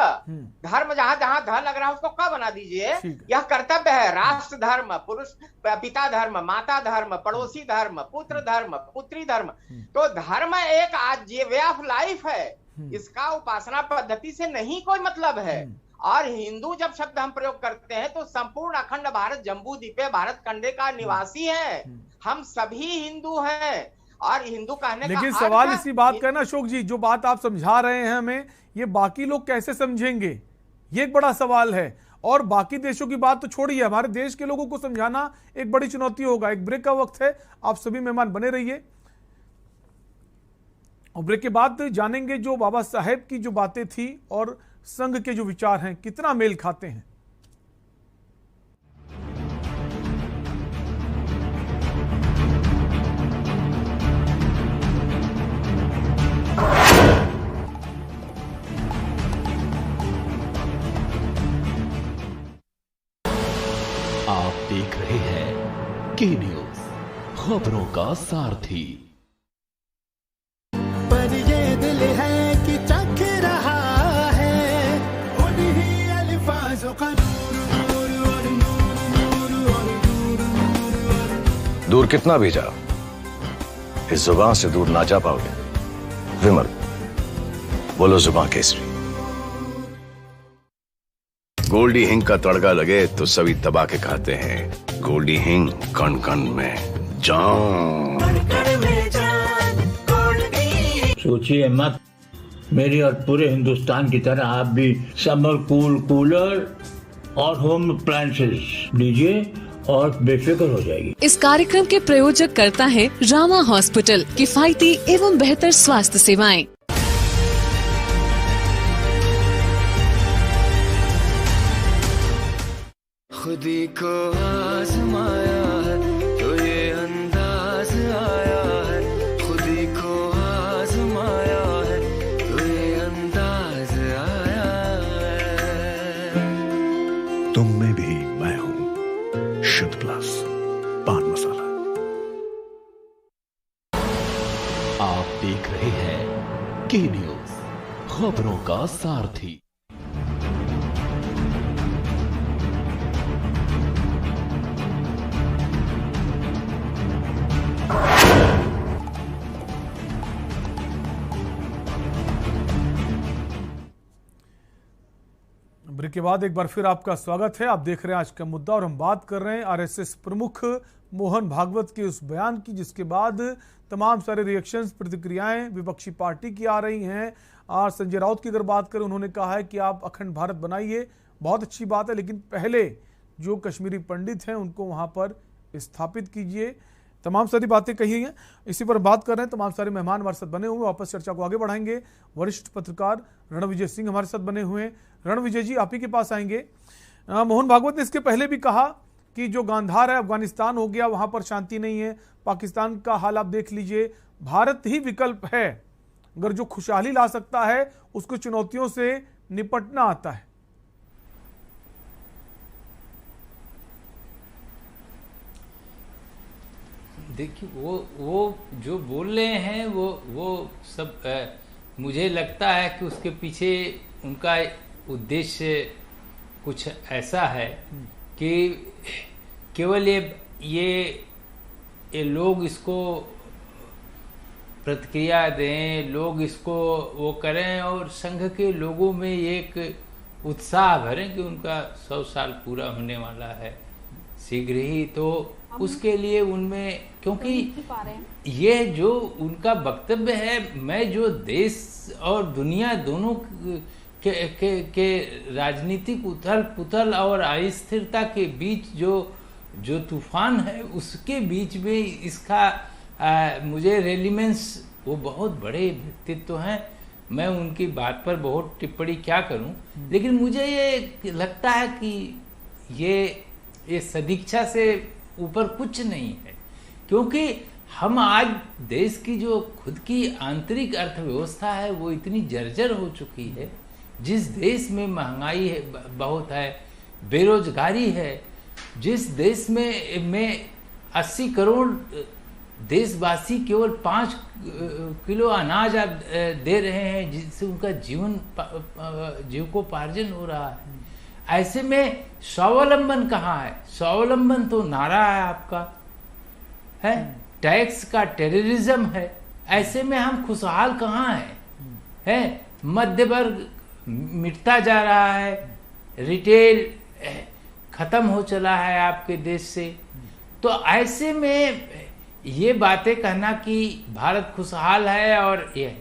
धर्म जहां जहां ध लग रहा है उसको क बना दीजिए, यह कर्तव्य है। राष्ट्र धर्म, पुरुष पिता धर्म, माता धर्म, पड़ोसी धर्म, पुत्र धर्म, पुत्री धर्म। तो धर्म एक आज वे ऑफ लाइफ है, इसका उपासना पद्धति से नहीं कोई मतलब है। और हिंदू जब शब्द हम प्रयोग करते हैं तो संपूर्ण अखंड भारत जम्बू द्वीपीय भारत खंडे का निवासी है, हम सभी हिंदू हैं। और हिंदू कहने लेकिन सवाल इसी बात का ना अशोक जी, जो बात आप समझा रहे हैं हमें, ये बाकी लोग कैसे समझेंगे, ये एक बड़ा सवाल है। और बाकी देशों की बात तो छोड़िए, हमारे देश के लोगों को समझाना एक बड़ी चुनौती होगा। एक ब्रेक का वक्त है, आप सभी मेहमान बने रहिए, और ब्रेक के बाद जानेंगे जो बाबा साहेब की जो बातें थी और संघ के जो विचार हैं कितना मेल खाते हैं। आप देख रहे हैं के न्यूज, खबरों का सारथी। पर ये दिल है कि चख रहा है उन्हीं अल्फाजों का दूर कितना भी जाओ, इस जुबान से दूर ना जा पाओगे। विमल, बोलो जुबान केसरी। गोल्डी हिंग का तड़का लगे तो सभी दबा के खाते हैं। गोल्डी हिंग, कण कण में जान। सोचिए मत, मेरी और पूरे हिंदुस्तान की तरह आप भी समर कूल कूलर और होम अप्लायंसेस लीजिए और बेफिक्र हो जाएगी। इस कार्यक्रम के प्रायोजक करता है रामा हॉस्पिटल, किफायती एवं बेहतर स्वास्थ्य सेवाएं। खुदी को आजमाया है तो ये अंदाज आया है, खुदी को आजमाया है के न्यूज, खबरों का सारथी। ब्रेक के बाद एक बार फिर आपका स्वागत है। आप देख रहे हैं आज का मुद्दा और हम बात कर रहे हैं आरएसएस प्रमुख मोहन भागवत के उस बयान की जिसके बाद तमाम सारे रिएक्शंस, प्रतिक्रियाएं विपक्षी पार्टी की आ रही हैं। और संजय राउत की अगर बात करें, उन्होंने कहा है कि आप अखंड भारत बनाइए, बहुत अच्छी बात है, लेकिन पहले जो कश्मीरी पंडित हैं उनको वहाँ पर स्थापित कीजिए। तमाम सारी बातें कही हैं, इसी पर बात कर रहे हैं। तमाम सारे मेहमान हमारे साथ बने हुए, वापस चर्चा को आगे बढ़ाएंगे। वरिष्ठ पत्रकार रणविजय सिंह हमारे साथ बने हुए हैं। रणविजय जी, आप ही के पास आएंगे। मोहन भागवत ने इसके पहले भी कहा कि जो गांधार है, अफगानिस्तान हो गया, वहां पर शांति नहीं है, पाकिस्तान का हाल आप देख लीजिए, भारत ही विकल्प है अगर जो खुशहाली ला सकता है, उसको चुनौतियों से निपटना आता है। देखिए, वो जो बोल रहे हैं वो सब मुझे लगता है कि उसके पीछे उनका उद्देश्य कुछ ऐसा है कि केवल ये लोग इसको प्रतिक्रिया दें, लोग इसको वो करें और संघ के लोगों में एक उत्साह भरें कि उनका 100 साल पूरा होने वाला है शीघ्र ही। तो उसके लिए उनमें, क्योंकि ये जो उनका वक्तव्य है, मैं जो देश और दुनिया दोनों के राजनीतिक उथल पुथल और अस्थिरता के बीच जो तूफान है, उसके बीच में इसका मुझे रेलिमेंस, वो बहुत बड़े व्यक्तित्व हैं, मैं उनकी बात पर बहुत टिप्पणी क्या करूं, लेकिन मुझे ये लगता है कि ये सदिच्छा से ऊपर कुछ नहीं है, क्योंकि हम आज देश की जो खुद की आंतरिक अर्थव्यवस्था है वो इतनी जर्जर हो चुकी है। जिस देश में महंगाई है, बहुत है, बेरोजगारी है, जिस देश में 80 करोड़ देशवासी केवल 5 किलो अनाज आप दे रहे हैं, जिससे उनका जीविकोपार्जन हो रहा है, ऐसे में स्वावलंबन कहाँ है? स्वावलंबन तो नारा है आपका, है टैक्स का टेररिज्म है। ऐसे में हम खुशहाल कहाँ है? मध्य वर्ग मिटता जा रहा है, रिटेल खत्म हो चला है आपके देश से। तो ऐसे में ये बातें कहना कि भारत खुशहाल है, और ये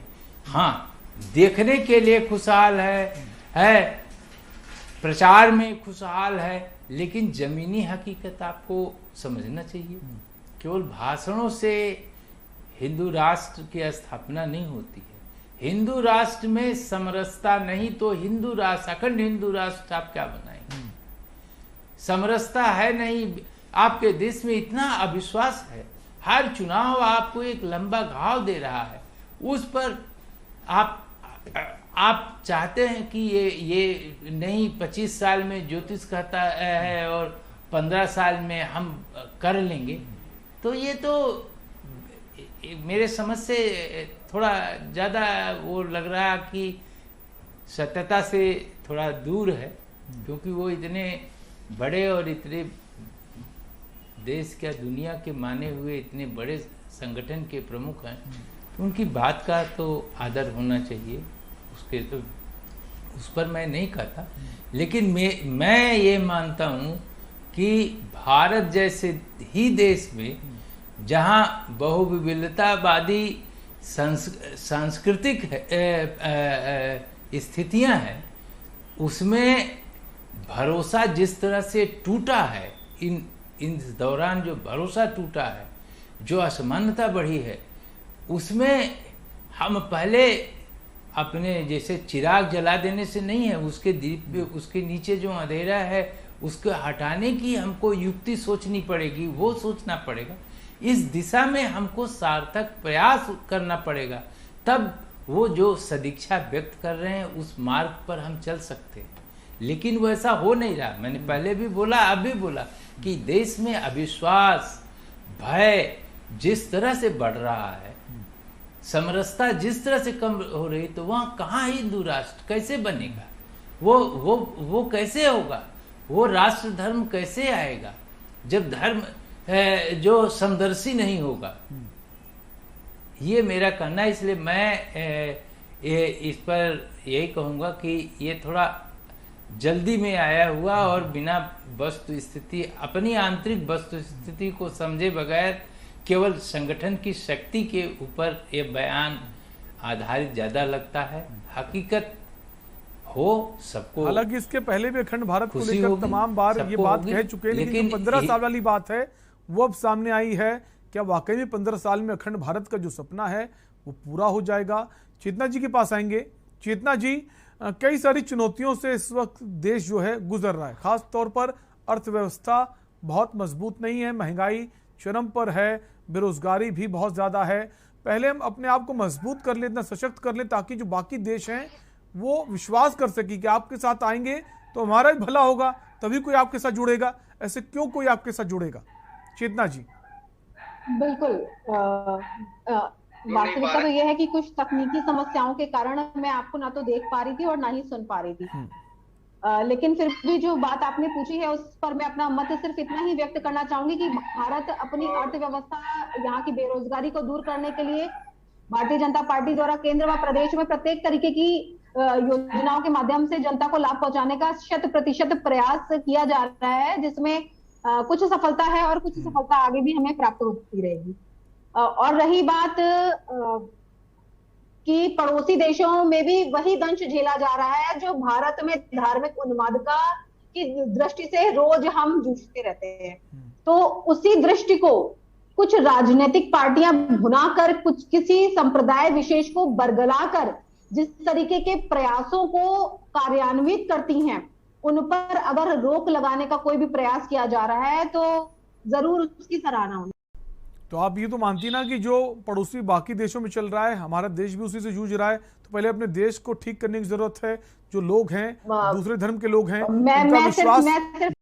हाँ देखने के लिए खुशहाल है, प्रचार में खुशहाल है, लेकिन जमीनी हकीकत आपको समझना चाहिए। केवल भाषणों से हिंदू राष्ट्र की स्थापना नहीं होती है। हिंदू राष्ट्र में समरसता नहीं तो हिंदू राष्ट्र, अखंड हिंदू राष्ट्र आप क्या बनाएंगे? समरसता है नहीं, आपके देश में इतना अविश्वास है, हर चुनाव आपको एक लंबा घाव दे रहा है, उस पर आप चाहते हैं कि ये नहीं 25 साल में ज्योतिष कहता है और 15 साल में हम कर लेंगे। तो ये तो मेरे समझ से थोड़ा ज़्यादा वो लग रहा कि सत्यता से थोड़ा दूर है, क्योंकि वो इतने बड़े और इतने देश क्या दुनिया के माने हुए इतने बड़े संगठन के प्रमुख हैं, उनकी बात का तो आदर होना चाहिए, उसके तो उस पर मैं नहीं कहता। लेकिन मैं ये मानता हूँ कि भारत जैसे ही देश में जहाँ बहुविविधतावादी सांस्कृतिक स्थितियाँ हैं, उसमें भरोसा जिस तरह से टूटा है, इन दौरान जो भरोसा टूटा है, जो असमानता बढ़ी है, उसमें हम पहले अपने जैसे चिराग जला देने से नहीं है, उसके दीप में उसके नीचे जो अंधेरा है उसको हटाने की हमको युक्ति सोचनी पड़ेगी, वो सोचना पड़ेगा। इस दिशा में हमको सार्थक प्रयास करना पड़ेगा, तब वो जो सदिच्छा व्यक्त कर रहे हैं उस मार्ग पर हम चल सकते हैं। लेकिन वो ऐसा हो नहीं रहा। मैंने पहले भी बोला, अब भी बोला कि देश में अविश्वास, भय जिस तरह से बढ़ रहा है, समरसता जिस तरह से कम हो रही, तो वहां कहाँ हिंदू राष्ट्र कैसे बनेगा? वो कैसे होगा? वो राष्ट्र धर्म कैसे आएगा जब धर्म जो समदर्शी नहीं होगा? ये मेरा कहना है। इसलिए मैं इस पर यही कहूँगा कि ये थोड़ा जल्दी में आया हुआ और बिना वस्तु स्थिति, अपनी आंतरिक वस्तु स्थिति को समझे बगैर केवल संगठन की शक्ति के ऊपर ये बयान आधारित ज्यादा लगता है। हकीकत हो सबको, हालांकि इसके पहले भी अखंड भारत को लेकर तमाम बार ये बात कह चुके हैं, लेकिन 15 साल वाली बात है वो अब सामने आई है। क्या वाकई में 15 साल में अखंड भारत का जो सपना है वो पूरा हो जाएगा? चेतना जी के पास आएंगे। चेतना जी, कई सारी चुनौतियों से इस वक्त देश जो है गुजर रहा है, खास तौर पर अर्थव्यवस्था बहुत मजबूत नहीं है, महंगाई चरम पर है, बेरोजगारी भी बहुत ज्यादा है। पहले हम अपने आप को मजबूत कर लें, इतना सशक्त कर लें ताकि जो बाकी देश हैं वो विश्वास कर सके कि आपके साथ आएंगे तो हमारा भी भला होगा, तभी कोई आपके साथ जुड़ेगा। ऐसे क्यों कोई आपके साथ जुड़ेगा? चेतना जी। बिल्कुल, वास्तविकता तो यह है कि कुछ तकनीकी समस्याओं के कारण मैं आपको ना तो देख पा रही थी और ना ही सुन पा रही थी। लेकिन फिर भी जो बात आपने पूछी है उस पर मैं अपना मत सिर्फ इतना ही व्यक्त करना चाहूंगी कि भारत अपनी अर्थव्यवस्था, यहाँ की बेरोजगारी को दूर करने के लिए भारतीय जनता पार्टी द्वारा केंद्र व प्रदेश में प्रत्येक तरीके की योजनाओं के माध्यम से जनता को लाभ पहुंचाने का 100% प्रयास किया जा रहा है, जिसमें कुछ सफलता है और कुछ सफलता आगे भी हमें प्राप्त होती रहेगी। और रही बात कि पड़ोसी देशों में भी वही दंश झेला जा रहा है जो भारत में धार्मिक उन्माद की दृष्टि से रोज हम जूझते रहते हैं, तो उसी दृष्टि को कुछ राजनीतिक पार्टियां भुनाकर, कुछ किसी संप्रदाय विशेष को बरगलाकर जिस तरीके के प्रयासों को कार्यान्वित करती हैं, उन पर अगर रोक लगाने का कोई भी प्रयास किया जा रहा है तो जरूर उसकी सराहना होगी। तो आप ये तो मानती ना कि जो पड़ोसी बाकी देशों में चल रहा है, हमारा देश भी उसी से जूझ रहा है, तो पहले अपने देश को ठीक करने की जरूरत है। जो लोग हैं, दूसरे धर्म के लोग हैं, मैं सिर्फ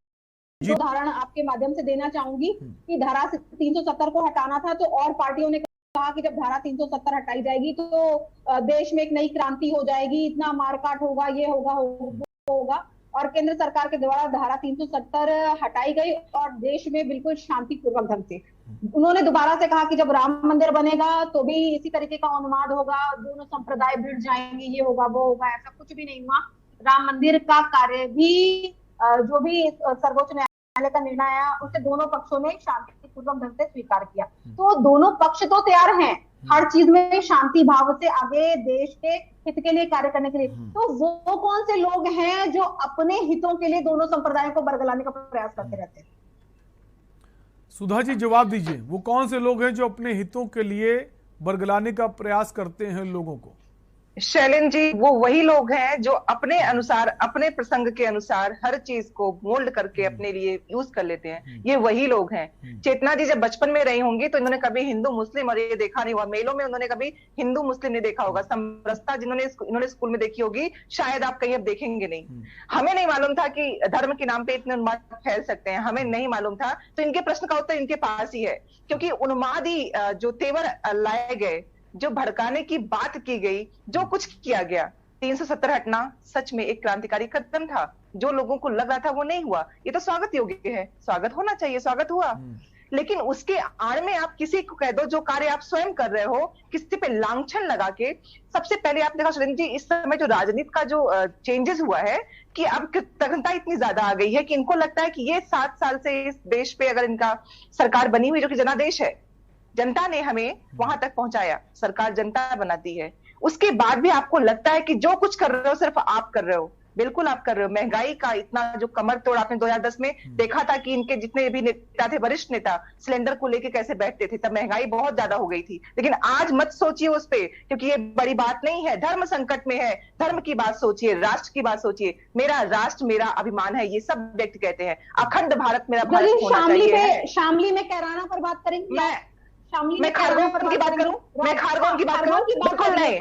उदाहरण आपके माध्यम से देना चाहूंगी कि धारा 370 को हटाना था, तो और पार्टियों ने कहा कि जब धारा 370 हटाई जाएगी तो देश में एक नई क्रांति हो जाएगी, इतना मारकाट होगा, ये होगा वो होगा, और केंद्र सरकार के द्वारा धारा 370 हटाई गई और देश में बिल्कुल शांतिपूर्वक ढंग से उन्होंने दोबारा से कहा कि जब राम मंदिर बनेगा तो भी इसी तरीके का उन्माद होगा, दोनों संप्रदाय भिड़ जाएंगे, ये होगा वो होगा। ऐसा कुछ भी नहीं हुआ। राम मंदिर का कार्य भी जो भी सर्वोच्च न्यायालय का निर्णय आया उसे दोनों पक्षों ने शांतिपूर्वक ढंग से स्वीकार किया। तो दोनों पक्ष तो तैयार हैं हर चीज में शांति भाव से आगे देश के हित के लिए कार्य करने के लिए। तो वो कौन से लोग हैं जो अपने हितों के लिए दोनों संप्रदायों को बरगलाने का प्रयास करते रहते हैं? सुधा जी जवाब दीजिए, वो कौन से लोग हैं जो अपने हितों के लिए बरगलाने का प्रयास करते हैं लोगों को? शैलेंद्र जी, वो वही लोग हैं जो अपने अनुसार, अपने प्रसंग के अनुसार हर चीज को मोल्ड करके अपने लिए यूज कर लेते हैं। ये वही लोग हैं। चेतना जी जब बचपन में रही होंगी तो इन्होंने कभी हिंदू मुस्लिम और ये देखा नहीं हुआ, मेलों में उन्होंने कभी हिंदू मुस्लिम नहीं देखा होगा। समरसता इन्होंने स्कूल में देखी होगी, शायद आप कहीं अब देखेंगे नहीं। हमें नहीं मालूम था कि धर्म के नाम पे इतने उन्माद फैल सकते हैं, हमें नहीं मालूम था। तो इनके प्रश्न का उत्तर इनके पास ही है, क्योंकि उन्मादी जो तेवर लाए गए, जो भड़काने की बात की गई, जो कुछ किया गया, 370 हटना सच में एक क्रांतिकारी कदम था। जो लोगों को लग रहा था वो नहीं हुआ, ये तो स्वागत योग्य है, स्वागत होना चाहिए, स्वागत हुआ। लेकिन उसके आड़ में आप किसी को कह दो जो कार्य आप स्वयं कर रहे हो, किसी पे लांछन लगा के। सबसे पहले आप देखा सुरेंद्र जी, इस समय जो राजनीति का जो चेंजेस हुआ है कि अब कृतज्ञता इतनी ज्यादा आ गई है कि इनको लगता है कि ये 7 साल से इस देश पे अगर इनका सरकार बनी हुई, जो कि जनादेश है, जनता ने हमें वहां तक पहुंचाया, सरकार जनता बनाती है, उसके बाद भी आपको लगता है कि जो कुछ कर रहे हो सिर्फ आप कर रहे हो। बिल्कुल आप कर रहे हो। महंगाई का इतना जो कमर तोड़ आपने 2010 में देखा था कि इनके जितने भी नेता थे, वरिष्ठ नेता, सिलेंडर को लेके कैसे बैठते थे, तब महंगाई बहुत ज्यादा हो गई थी। लेकिन आज मत सोचिए उस पे, क्योंकि ये बड़ी बात नहीं है। धर्म संकट में है, धर्म की बात सोचिए, राष्ट्र की बात सोचिए। मेरा राष्ट्र मेरा अभिमान है, ये सब व्यक्ति कहते हैं। अखंड भारत मेरा भारत होना चाहिए। शामली में कैराना पर बात करेंगे, मैं खारगोन की बात करूं, मैं खारगोन की बात करूं? बिल्कुल नहीं,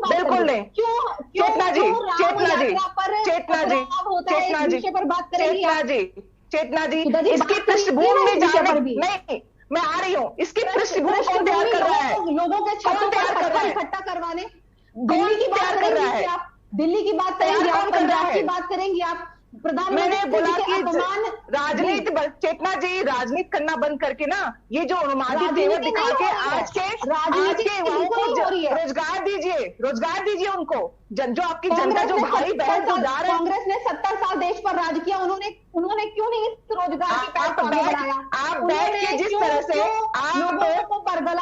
बिल्कुल नहीं। चेतना जी, चेतना जी, चेतना जी, चेतना जी, चेतना जी, चेतना जी, इसकी पृष्ठभूमि में जाने नहीं, मैं आ रही हूँ। इसकी पृष्ठभूमि कौन तैयार कर रहा है? लोगों के कौन तैयार कर रहा इकट्ठा करवाने? दिल्ली की बात करेंगे आप, दिल्ली की बात करेंगे आप, पंजाब की बात करेंगे आप, मैंने बोला कि राजनीति, चेतना जी, राजनीति करना बंद करके ना ये जो उन्मादी तेवर दिखा के आज के युवाओं को रोजगार दीजिए उनको, जो आपकी जनता, जो भाई बहन जो जा रहे हैं। कांग्रेस ने 70 साल देश पर राज किया, उन्होंने क्यों नहीं इस रोजगार की प्लेटफॉर्म बनाया? आप बैठ के जिस तरह से आपको बरगला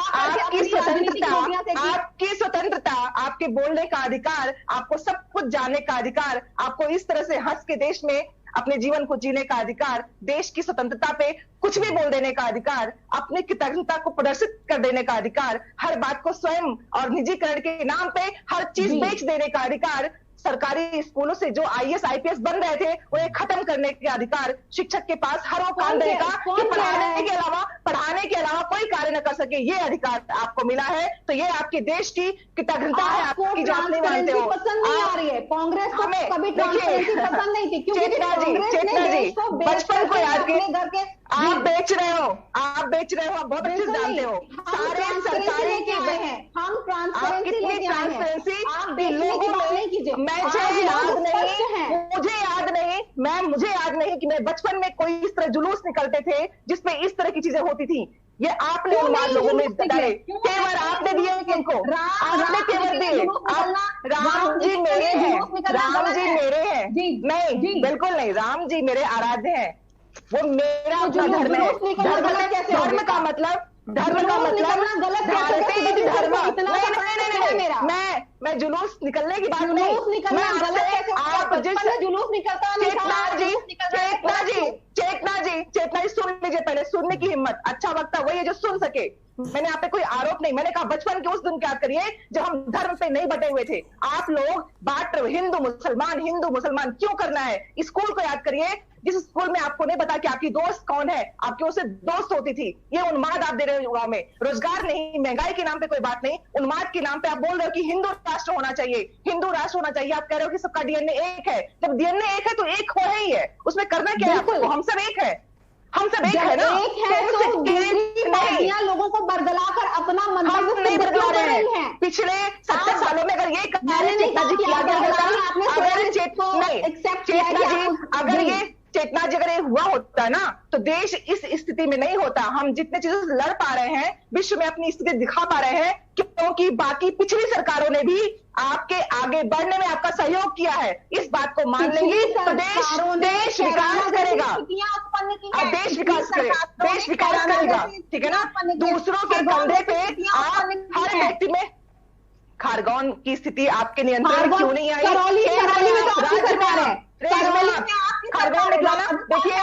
आपकी स्वतंत्रता, आपके बोलने का अधिकार, आपको सब कुछ जानने का अधिकार, आपको इस तरह से हंस के देश में अपने जीवन को जीने का अधिकार, देश की स्वतंत्रता पे कुछ भी बोल देने का अधिकार, अपनी कृतज्ञता को प्रदर्शित कर देने का अधिकार, हर बात को स्वयं और निजीकरण के नाम पे हर चीज बेच देने का अधिकार, सरकारी स्कूलों से जो IAS IPS बन रहे थे उन्हें खत्म करने के अधिकार, शिक्षक के पास हर वो काम रहेगा कि पढ़ाने के अलावा कोई कार्य न कर सके, ये अधिकार आपको मिला है। तो ये आपके देश की कृतज्ञता है, आपकी जो आप नहीं मानते हो। पसंद नहीं आ रही है कांग्रेस को, कभी ट्रांसपेरेंसी पसंद नहीं थी, क्योंकि चेतना जी बचपन को याद के आप बेच रहे हो, आप बहुत अच्छे से जानते हो। सारे सरकारी के हम आप कितनी ट्रांसपेरेंसी लोगों में, मुझे याद नहीं कि मैं बचपन में कोई इस तरह जुलूस निकलते थे जिसमें इस तरह की चीजें होती थी। ये आपने उन्माद लोगों में डाले, तेवर आपने दिए इनको, आपने तेवर दिए। राम जी मेरे हैं, राम जी मेरे हैं, नहीं बिल्कुल नहीं, राम जी मेरे आराध्य हैं, वो मेरा अपना धर्म है। धर्म का मतलब मैं जुलूस निकलने की बात नहीं, आप जुलूस निकलता चेतना जी सुन लीजिए, पहले सुनने की हिम्मत, अच्छा वक्ता वही है जो सुन सके। मैंने आप पे कोई आरोप नहीं, मैंने कहा बचपन के उस दिन की याद करिए जब हम धर्म पे नहीं बटे हुए थे। आप लोग बांट रहे हिंदू मुसलमान क्यों करना है? स्कूल को याद करिए, जिस स्कूल में आपको नहीं पता कि आपकी दोस्त कौन है, आपकी उससे दोस्त होती थी। ये उन्माद आप दे रहे हो युवाओं में, रोजगार नहीं, महंगाई के नाम पे कोई बात नहीं, उन्माद के नाम पे आप बोल रहे हो कि हिंदू राष्ट्र होना चाहिए, हिंदू राष्ट्र होना चाहिए। आप कह रहे हो कि सबका DNA एक है, जब DNA एक है तो एक हो ही है, उसमें करना क्या है आपको? हम सब एक है, हम सब एक है ना, एक है तो पार्टियां लोगों को बरगलाकर अपना मंतव्य नहीं बदला रहे हैं। पिछले 70 सालों में अगर ये चेतना जी किया गया होता, चेतना जी अगर ये हुआ होता ना तो देश इस स्थिति में नहीं होता। हम जितने चीजों से लड़ पा रहे हैं, विश्व में अपनी स्थिति दिखा पा रहे हैं, क्योंकि बाकी पिछली सरकारों ने भी आपके आगे बढ़ने में आपका सहयोग किया है। इस बात को मान लेंगे तो देश विकास करेगा, देश विकास करेगा, ठीक है ना। दूसरों के कंधे पे आप हर व्यक्ति में, खारगौन की स्थिति आपके नियंत्रण क्यों नहीं आई? देखिए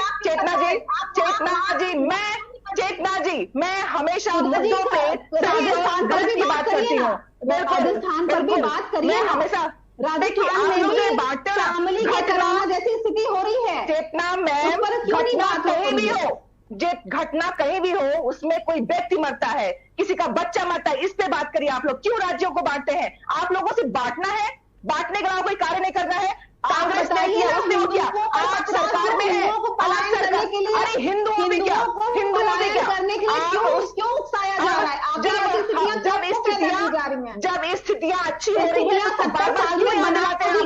चेतना जी मैं हमेशा मुद्दों पे राजस्थान पर भी बात करती हूँ, राजस्थान पर भी बात करिए, मैं हमेशा राजस्थान जैसी स्थिति हो रही है। चेतना मैम, घटना कहीं भी हो उसमें कोई व्यक्ति मरता है, किसी का बच्चा मरता है, इस पे बात करिए। आप लोग क्यों राज्यों को बांटते हैं? आप लोगों से बांटना है, बांटने के अलावा कोई कार्य नहीं करना है। कांग्रेस ने किया, उसने वो किया, आप सरकार में है, आप सरकार के लिए, अरे हिंदुओं में क्या, हिंदुओं में क्या करने के लिए क्यों उकसाया जा रहा है? जब स्थितियां अच्छी हो रही है तो बार-बार बनाते हैं,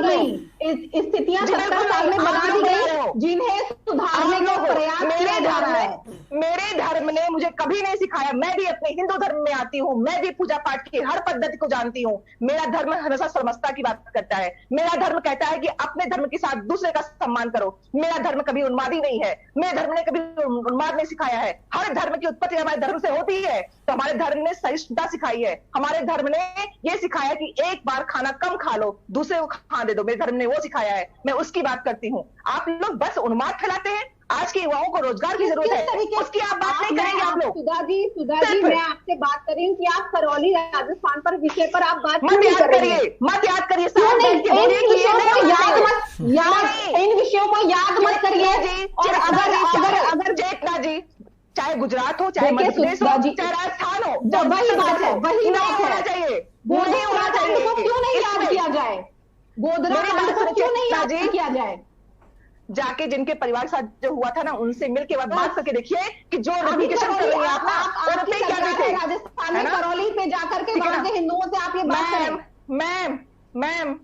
स्थितियां 70 साल में बना दी गई जिन्हें सुधारने का प्रयास किया जा रहा है। मेरे धर्म ने मुझे कभी नहीं सिखाया, मैं भी अपने हिंदू धर्म में आती हूँ, मैं भी पूजा पाठ की हर पद्धति को जानती हूँ। मेरा धर्म हमेशा समस्ता की बात करता है। मेरा धर्म कहता है कि अपने धर्म के साथ दूसरे का सम्मान करो। मेरा धर्म कभी उन्मादी नहीं है, मेरे धर्म ने कभी उन्माद नहीं सिखाया है। हर धर्म की उत्पत्ति हमारे धर्म से होती है, तो हमारे धर्म ने सहिष्णुता सिखाई है। हमारे धर्म ने यह सिखाया कि एक बार खाना कम खा लो, दूसरे को खाना दे दो, मेरे धर्म ने वो सिखाया है। मैं उसकी बात करती हूँ। आप लोग बस उन्माद फैलाते हैं। आज के युवाओं को रोजगार की जरूरत है, उसकी आप बात नहीं करेंगे। आप लोग सुधा जी मैं आपसे बात करी कि आप करौली राजस्थान पर विषय पर आप बात मत याद करिए। इन विषयों को याद मत करिए। और अगर चेतना जी, चाहे गुजरात हो, चाहे मध्य प्रदेश हो, चाहे राजस्थान हो, वही बात है, वही होना चाहिए, नहीं होना चाहिए। क्यों नहीं याद किया जाए? गोधरा कांड को क्यों नहीं याद किया जाए? जाके जिनके परिवार के साथ जो हुआ था ना, उनसे मिलके बात करके देखिए कि जो नोटिफिकेशन कर रही है आप क्या थे राजस्थान में करौली पे जाकर के वहां के हिंदुओं से आप ये बात मैम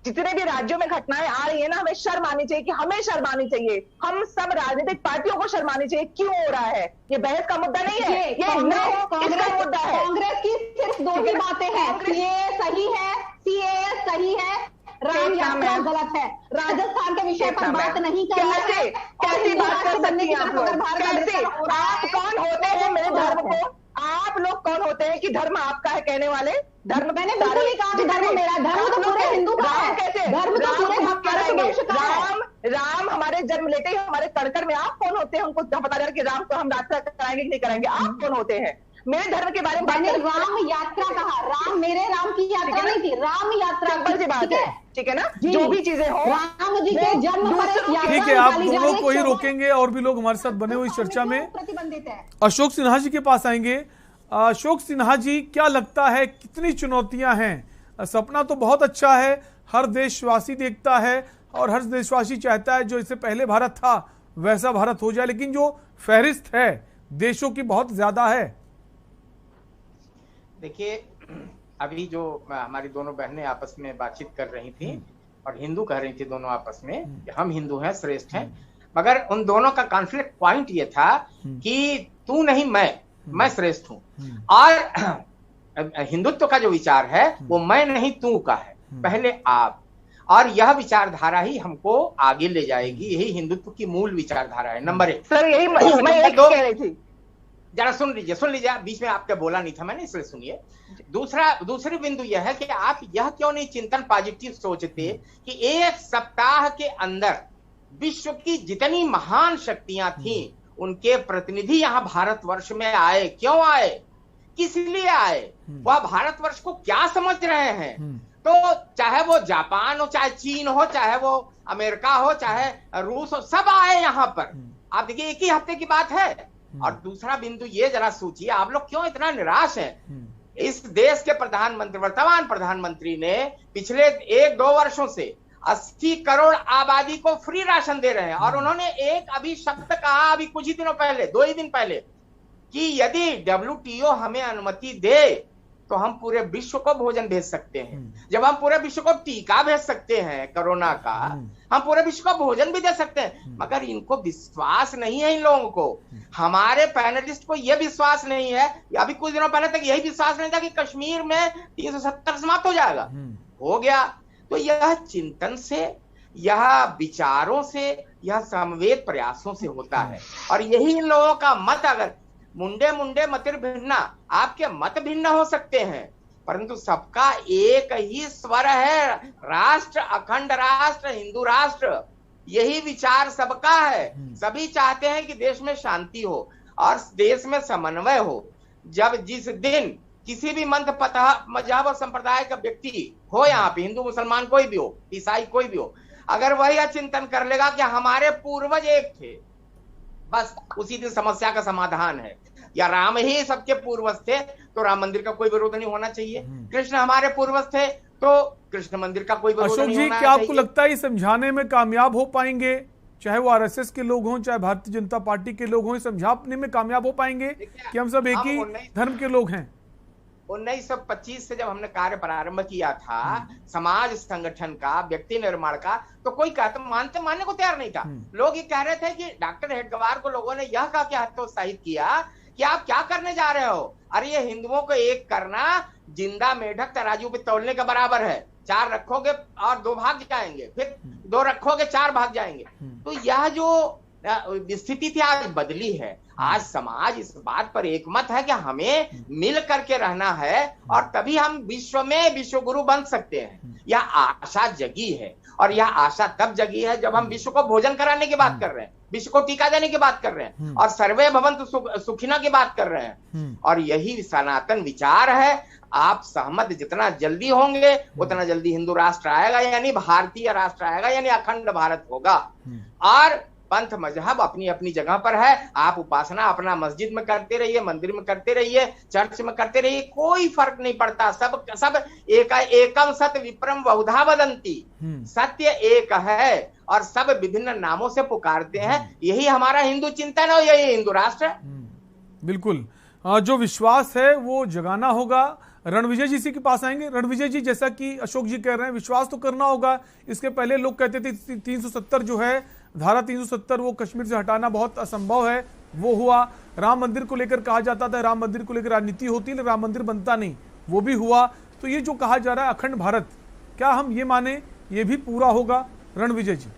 जितने भी राज्यों में घटनाएं आ रही है ना, हमें शर्म आनी चाहिए, कि हमें शर्म आनी चाहिए, हम सब राजनीतिक पार्टियों को शर्म आनी चाहिए। क्यों हो रहा है? ये बहस का मुद्दा नहीं है, ये कांग्रेस मुद्दा है। कांग्रेस की सिर्फ दो ही बातें हैं, सीएए सही है, सीएए सही है, राम यात्रा गलत है। राजस्थान के विषय पर बात नहीं करना है। कैसी बात कर सकती हैं आप लोग? कैसे? आप कौन होते हैं मेरे धर्म को? आप लोग कौन होते हैं कि धर्म आपका है कहने वाले? धर्म मैंने बिल्कुल ही कहा कि धर्म मेरा, धर्म तो पूरे हिंदू का है। कैसे? धर्म तो पूरे भारतवर्ष का है। राम हमारे जन्म लेते ही हमारे कणकण में, आप कौन होते हैं उनको पता चला कि राम को हम यात्रा कराएंगे कि नहीं कराएंगे? आप कौन होते हैं? मेरे धर्म के बारे में मैंने राम यात्रा कहा, राम मेरे राम की यात्रा नहीं थी, राम यात्रा की बात है, ठीक है ना? जो भी चीजें हो, राम जी के जन्म पर एक यात्रा ठीक है, आप दोनों को ही रोकेंगे, और भी लोग हमारे साथ बने हुए इस चर्चा में। प्रतिबंधित है। अशोक सिन्हा जी के पास आएंगे। अशोक सिन्हा जी, क्या लगता है कितनी चुनौतियां हैं? सपना तो बहुत अच्छा है, हर देशवासी देखता है और हर देशवासी चाहता है जो इससे पहले भारत था वैसा भारत हो जाए, लेकिन जो फहरिस्त है देशों की बहुत ज्यादा है। देखिए, अभी जो हमारी दोनों बहनें आपस में बातचीत कर रही थी और हिंदू कह रही थी दोनों आपस में कि हम हिंदू हैं, श्रेष्ठ हैं, मगर उन दोनों का कॉन्फ्लिक्ट पॉइंट ये था कि तू नहीं मैं श्रेष्ठ हूं। और हिंदुत्व का जो विचार है वो मैं नहीं तू का है, पहले आप। और यह विचारधारा ही हमको आगे ले जाएगी, यही हिंदुत्व की मूल विचारधारा है। नंबर एक सर, यही मैं कह रही थी। जरा सुन लीजिए, बीच में आपका बोला नहीं था मैंने, इसलिए सुनिए। दूसरी बिंदु यह है कि आप यह क्यों नहीं चिंतन पॉजिटिव सोचते कि एक सप्ताह के अंदर विश्व की जितनी महान शक्तियां थी उनके प्रतिनिधि यहाँ भारतवर्ष में आए। क्यों आए, किस लिए आए, वह भारतवर्ष को क्या समझ रहे हैं? तो चाहे वो जापान हो, चाहे चीन हो, चाहे वो अमेरिका हो, चाहे रूस हो, सब आए यहाँ पर। आप देखिए, एक ही हफ्ते की बात है। और दूसरा बिंदु ये जरा सोचिए, आप लोग क्यों इतना निराश हैं? इस देश के प्रधानमंत्री, वर्तमान प्रधानमंत्री ने पिछले 1-2 वर्षों से 80 करोड़ आबादी को फ्री राशन दे रहे हैं। और उन्होंने एक अभी शब्द कहा अभी कुछ ही दिनों पहले, 2 ही दिन पहले, कि यदि WTO हमें अनुमति दे तो हम पूरे विश्व को भोजन भेज सकते हैं। जब हम पूरे विश्व को टीका भेज सकते हैं कोरोना का, हम पूरे विश्व को भोजन भी दे सकते हैं। मगर इनको विश्वास नहीं है, इन लोगों को, हमारे पैनलिस्ट को यह विश्वास नहीं है। अभी कुछ दिनों पहले तक यही विश्वास नहीं था कि कश्मीर में 370 समाप्त हो जाएगा, हो गया। तो यह चिंतन से, यह विचारों से, यह समवेत प्रयासों से होता है। और यही इन लोगों का मत, अगर मुंडे मतिर भिन्ना, आपके मत भिन्न हो सकते हैं परंतु सबका एक ही स्वर है, राष्ट्र, अखंड राष्ट्र, हिंदू राष्ट्र, यही विचार सबका है। सभी चाहते हैं कि देश में शांति हो और देश में समन्वय हो। जब जिस दिन किसी भी मंथ मजहब और संप्रदाय का व्यक्ति हो, यहाँ पे हिंदू मुसलमान कोई भी हो, ईसाई कोई भी हो, अगर वह यह चिंतन कर लेगा कि हमारे पूर्वज एक थे, बस उसी दिन समस्या का समाधान है। या राम ही सबके पूर्वज थे तो राम मंदिर का कोई विरोध नहीं होना चाहिए। कृष्ण हमारे पूर्वज थे तो कृष्ण मंदिर का कोई विरोध नहीं होना चाहिए। अशोक जी, क्या आपको लगता है ये समझाने में कामयाब हो पाएंगे? चाहे वो RSS के लोग हों, चाहे भारतीय जनता पार्टी के लोग हों, समझाने में कामयाब हो पाएंगे कि हम सब एक ही धर्म के लोग हैं? 1925 से जब हमने कार्य प्रारंभ किया था समाज संगठन का, व्यक्ति निर्माण का, तो कोई मानने को तैयार नहीं था। लोग ये कह रहे थे कि डॉक्टर हेडगेवार को लोगों ने यह कहा कि हतोत्साहित किया कि आप क्या करने जा रहे हो? अरे ये हिंदुओं को एक करना जिंदा मेढक तराजू पे तौलने के बराबर है। 4 रखोगे और 2 भाग जाएंगे, फिर 2 रखोगे 4 भाग जाएंगे। तो यह जो स्थिति थी आज बदली है। आज समाज इस बात पर एकमत है कि हमें मिल करके रहना है और तभी हम विश्व में विश्व गुरु बन सकते हैं। यह आशा जगी है और यह आशा तब जगी है जब हम विश्व को भोजन कराने की बात कर रहे हैं, विश्व को टीका देने की बात कर रहे हैं और सर्वे भवन्तु सुखिनः की बात कर रहे हैं। और यही सनातन विचार है। आप सहमत जितना जल्दी होंगे उतना जल्दी हिंदू राष्ट्र आएगा, यानी भारतीय राष्ट्र आएगा, यानी अखंड भारत होगा। और पंथ मजहब अपनी अपनी जगह पर है। आप उपासना अपना मस्जिद में करते रहिए, मंदिर में करते रहिए, चर्च में करते रहिए, कोई फर्क नहीं पड़ता। सब एकम सत्य विप्रम बहुधा वदंती, सत्य एक है और सब विभिन्न नामों से पुकारते हैं। यही हमारा हिंदू चिंतन है, यही हिंदू राष्ट्र है। बिल्कुल, जो विश्वास है वो जगाना होगा। रणविजय जी के पास आएंगे। रणविजय जी, जैसा कि अशोक जी कह रहे हैं, विश्वास तो करना होगा। इसके पहले लोग कहते थे 370 जो है, धारा 370 वो कश्मीर से हटाना बहुत असंभव है, वो हुआ। राम मंदिर को लेकर कहा जाता था राम मंदिर को लेकर राजनीति होती है, राम मंदिर बनता नहीं, वो भी हुआ। तो ये जो कहा जा रहा है अखंड भारत, क्या हम ये माने ये भी पूरा होगा? रणविजय जी।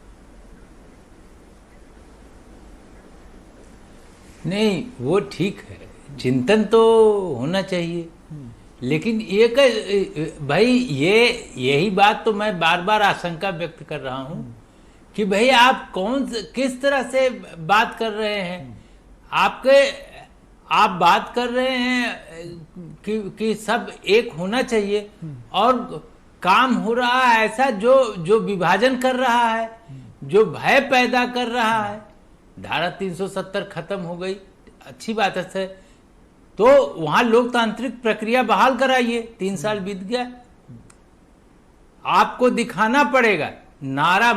नहीं, वो ठीक है, चिंतन तो होना चाहिए, लेकिन ये भाई यही बात तो मैं बार बार आशंका व्यक्त कर रहा हूं कि भाई आप किस तरह से बात कर रहे हैं। आप बात कर रहे हैं कि सब एक होना चाहिए, और काम हो रहा है ऐसा जो विभाजन कर रहा है, जो भय पैदा कर रहा है। धारा 370 खत्म हो गई, अच्छी बात है सर, तो वहां लोकतांत्रिक प्रक्रिया बहाल कराइए। 3 साल बीत गया, आपको दिखाना पड़ेगा। नारा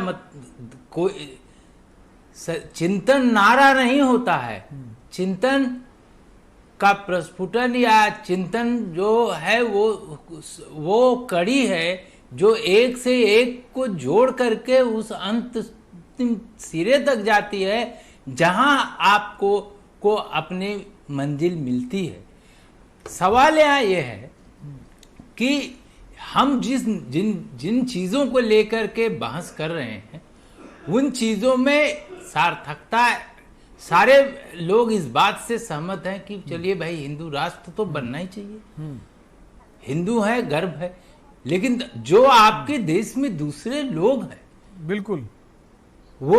कोई चिंतन नारा नहीं होता है, चिंतन का प्रस्फुटन या चिंतन जो है वो कड़ी है जो एक से एक को जोड़ करके उस अंतिम सिरे तक जाती है, जहां आपको अपनी मंजिल मिलती है। सवाल यहाँ ये है कि हम जिन चीजों को लेकर के बहस कर रहे हैं, उन चीजों में सार्थकता, सारे लोग इस बात से सहमत हैं कि चलिए भाई हिंदू राष्ट्र तो बनना ही चाहिए, हिंदू है, गर्व है, लेकिन जो आपके देश में दूसरे लोग हैं, बिल्कुल वो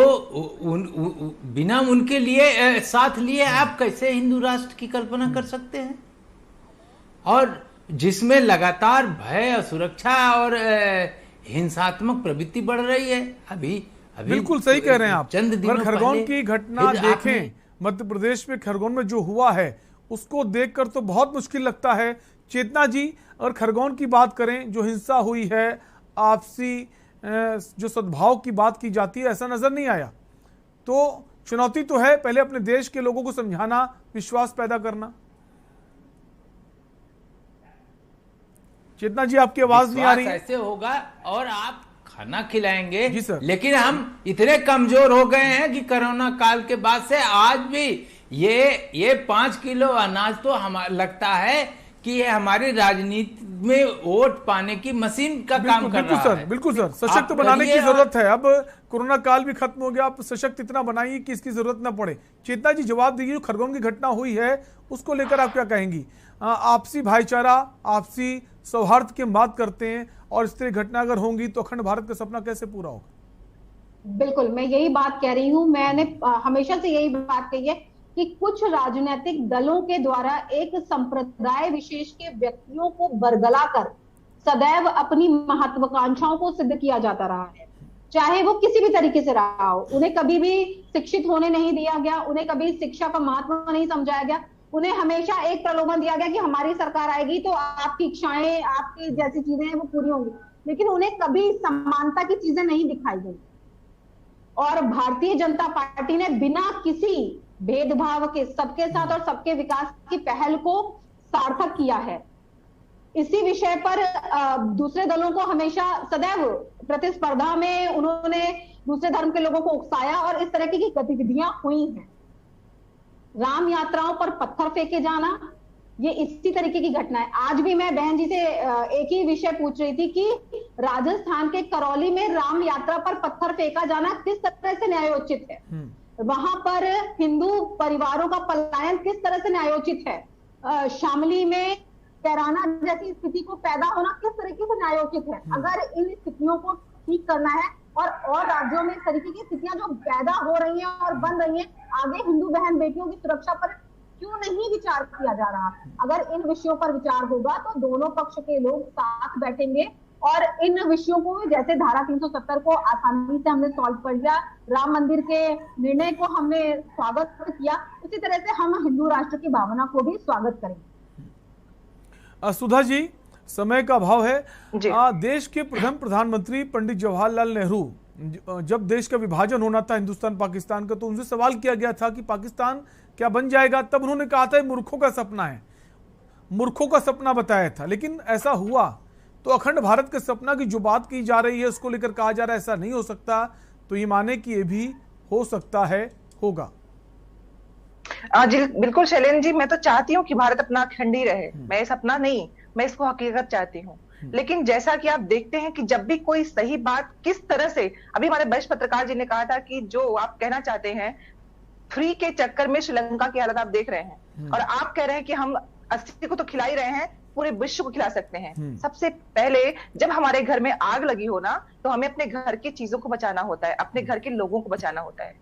बिना उनके लिए साथ लिए आप कैसे हिंदू राष्ट्र की कल्पना कर सकते हैं? और जिसमें लगातार भय, असुरक्षा और हिंसात्मक प्रवृत्ति बढ़ रही है। अभी बिल्कुल सही कह रहे हैं आप। चंद दिनों खरगोन की घटना देखें, मध्य प्रदेश में खरगोन में जो हुआ है उसको देखकर तो बहुत मुश्किल लगता है। चेतना जी, और खरगोन की बात करें, जो हिंसा हुई है, आपसी जो सद्भाव की बात की जाती है, ऐसा नजर नहीं आया। तो चुनौती तो है, पहले अपने देश के लोगों को समझाना, विश्वास पैदा करना। चेतना जी, आपकी आवाज नहीं आ रही। ऐसे होगा और आप खाना खिलाएंगे जी सर, लेकिन हम इतने कमजोर हो गए हैं कि कोरोना काल के बाद से आज भी ये 5 किलो अनाज तो हमारा लगता है कि ये हमारी राजनीति में वोट पाने की मशीन का काम कर रहा है। बिल्कुल सर, सशक्त बनाने की जरूरत है। अब कोरोना काल भी खत्म हो गया, आप सशक्त इतना बनाइए कि इसकी जरूरत ना पड़े। चेतना जी, जवाब दीजिए, जो खरगोन की घटना हुई है उसको लेकर आप क्या कहेंगी? आपसी भाईचारा, आपसी सौहार्द की बात करते हैं, और इस तरह घटना अगर होंगी तो अखंड भारत का सपना कैसे पूरा होगा? बिल्कुल, मैं यही बात कह रही हूं। मैंने हमेशा से यही बात कही है कि कुछ राजनीतिक दलों के द्वारा एक संप्रदाय विशेष के व्यक्तियों को बरगला कर सदैव अपनी महत्वाकांक्षाओं को सिद्ध किया जाता रहा है, चाहे वो किसी भी तरीके से रहा हो। उन्हें कभी भी शिक्षित होने नहीं दिया गया, उन्हें कभी शिक्षा का महत्व नहीं समझाया गया, उन्हें हमेशा एक प्रलोभन दिया गया कि हमारी सरकार आएगी तो आपकी इच्छाएं, आपकी जैसी चीजें हैं वो पूरी होंगी, लेकिन उन्हें कभी समानता की चीजें नहीं दिखाई गई। और भारतीय जनता पार्टी ने बिना किसी भेदभाव के सबके साथ और सबके विकास की पहल को सार्थक किया है। इसी विषय पर दूसरे दलों को हमेशा सदैव प्रतिस्पर्धा में उन्होंने दूसरे धर्म के लोगों को उकसाया और इस तरह की गतिविधियां हुई हैं। राम यात्राओं पर पत्थर फेंके जाना, ये इसी तरीके की घटना है। आज भी मैं बहन जी से एक ही विषय पूछ रही थी कि राजस्थान के करौली में राम यात्रा पर पत्थर फेंका जाना किस तरह से न्यायोचित है, वहां पर हिंदू परिवारों का पलायन किस तरह से न्यायोचित है, शामली में कैराना जैसी स्थिति को पैदा होना किस तरीके से न्यायोचित है। अगर इन स्थितियों को ठीक करना है और राज्यों में इस तरीके की स्थितियां जो पैदा हो रही हैं और बन रही हैं, आगे हिंदू बहन बेटियों की सुरक्षा पर क्यों नहीं विचार किया जा रहा? अगर इन विषयों पर विचार होगा तो दोनों पक्ष के लोग साथ बैठेंगे और इन विषयों को, जैसे धारा 370 को आसानी से हमने सॉल्व कर लिया, राम मंदिर के निर्णय को हमने स्वागत किया, उसी तरह से हम हिंदू राष्ट्र की भावना को भी स्वागत करेंगे। सुधा जी, समय का अभाव है। देश के प्रथम प्रधानमंत्री पंडित जवाहरलाल नेहरू, जब देश का विभाजन होना था हिंदुस्तान पाकिस्तान का, तो उनसे सवाल किया गया था कि पाकिस्तान क्या बन जाएगा, तब उन्होंने कहा था मूर्खों का सपना है। मूर्खों का सपना बताया था, लेकिन ऐसा हुआ। तो अखंड भारत के सपना की जो बात की जा रही है उसको लेकर कहा जा रहा है ऐसा नहीं हो सकता, तो ये माने कि ये भी हो सकता है, होगा। जी बिल्कुल शैलेंद्र जी, मैं तो चाहती हूँ कि भारत अपना अखंड ही रहे। मैं सपना नहीं, मैं इसको हकीकत चाहती हूँ। लेकिन जैसा कि आप देखते हैं कि जब भी कोई सही बात किस तरह से, अभी हमारे वरिष्ठ पत्रकार जी ने कहा था कि जो आप कहना चाहते हैं फ्री के चक्कर में श्रीलंका की हालत आप देख रहे हैं, और आप कह रहे हैं कि हम 80 को तो खिला ही रहे हैं, पूरे विश्व को खिला सकते हैं। सबसे पहले जब हमारे घर में आग लगी हो ना, तो हमें अपने घर की चीजों को बचाना होता है, अपने घर के लोगों को बचाना होता है।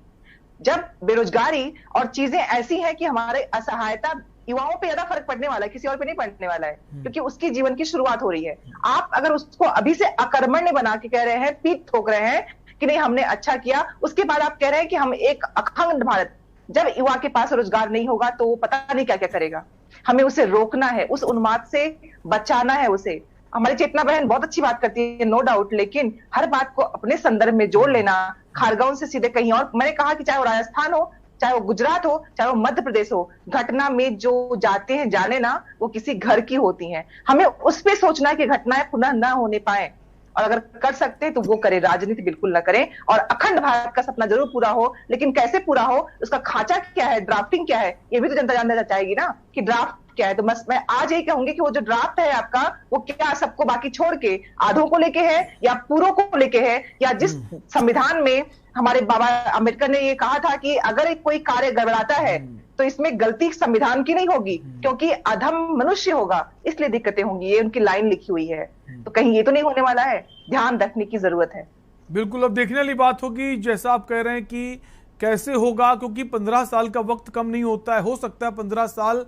जब बेरोजगारी और चीजें ऐसी हैं कि हमारे असहायता, युवाओं पे ज्यादा फर्क पड़ने वाला है, किसी और पे नहीं पड़ने वाला है, क्योंकि उसकी जीवन की शुरुआत हो रही है। आप अगर उसको अभी से अकर्मण्य बना के कह रहे हैं, पीठ ठोक रहे हैं कि नहीं हमने अच्छा किया, उसके बाद आप कह रहे हैं कि हम एक अखंड भारत, जब युवा के पास रोजगार नहीं होगा तो वो पता नहीं क्या क्या करेगा। हमें उसे रोकना है, उस उन्माद से बचाना है उसे। हमारी चेतना बहन बहुत अच्छी बात करती है, नो डाउट, लेकिन हर बात को अपने संदर्भ में जोड़ लेना, खारगांव से सीधे कहीं और, मैंने कहा कि चाहे वो राजस्थान हो, चाहे वो गुजरात हो, चाहे वो मध्य प्रदेश हो, घटना में जो जाते हैं जाने ना, वो किसी घर की होती हैं। हमें उस पे सोचना है कि घटनाएं पुनः न होने पाए, और अगर कर सकते हैं तो वो करें, राजनीति बिल्कुल ना करें। और अखंड भारत का सपना जरूर पूरा हो, लेकिन कैसे पूरा हो, उसका खांचा क्या है, ड्राफ्टिंग क्या है, ये भी तो जनता जानना चाहेगी ना कि ड्राफ्ट क्या है। तो बस मैं आज यही कहूंगी कि वो जो ड्राफ्ट है आपका, वो क्या सबको बाकी छोड़ के आधों को लेके है या पूरों को लेके है, या जिस संविधान में हमारे बाबा अम्बेडकर ने ये कहा था कि अगर कोई कार्य गड़बड़ाता है तो इसमें गलती संविधान की नहीं होगी, क्योंकि अधम मनुष्य होगा, इसलिए दिक्कतें होंगी, ये उनकी लाइन लिखी हुई है। तो कहीं ये तो नहीं होने वाला है, ध्यान रखने की जरूरत है। बिल्कुल, अब देखने वाली बात होगी, जैसा आप कह रहे हैं कि कैसे होगा, क्योंकि 15 साल का वक्त कम नहीं होता है। हो सकता है 15 साल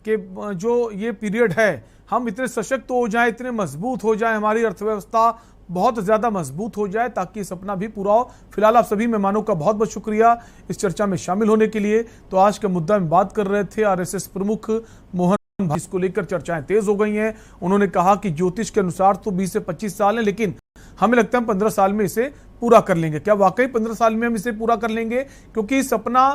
के जो ये पीरियड है, हम इतने सशक्त हो जाएं, इतने मजबूत हो जाएं, हमारी अर्थव्यवस्था बहुत ज़्यादा मजबूत हो जाए, ताकि सपना भी पूरा हो। फिलहाल आप सभी मेहमानों का बहुत बहुत शुक्रिया इस चर्चा में शामिल होने के लिए। तो आज के मुद्दा में बात कर रहे थे आरएसएस प्रमुख मोहन भागवत। इसको लेकर चर्चाएं तेज हो गई हैं। उन्होंने कहा कि ज्योतिष के अनुसार तो 20 से 25 साल है, लेकिन हमें लगता है हम 15 साल में इसे पूरा कर लेंगे। क्या वाकई 15 साल में हम इसे पूरा कर लेंगे? क्योंकि सपना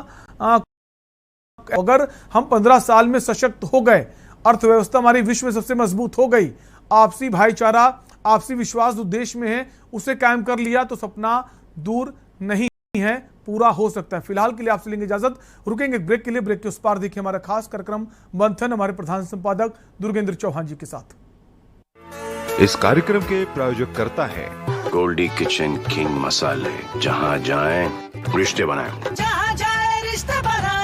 अगर हम 15 साल में सशक्त हो गए, अर्थव्यवस्था हमारी विश्व में सबसे मजबूत हो गई, आपसी भाईचारा, आपसी विश्वास जो देश में है उसे कायम कर लिया, तो सपना दूर नहीं है, पूरा हो सकता है। फिलहाल के लिए आपसे लेंगे इजाजत, रुकेंगे ब्रेक के लिए। ब्रेक के उस पार देखिए हमारा खास कार्यक्रम मंथन हमारे प्रधान संपादक दुर्गेंद्र चौहान जी के साथ। इस कार्यक्रम के प्रायोजक करता है गोल्डी किचन किंग मसाले, जहां जाएं रिश्ते बनाएं। जहाँ जाए रिश्ते बनाए।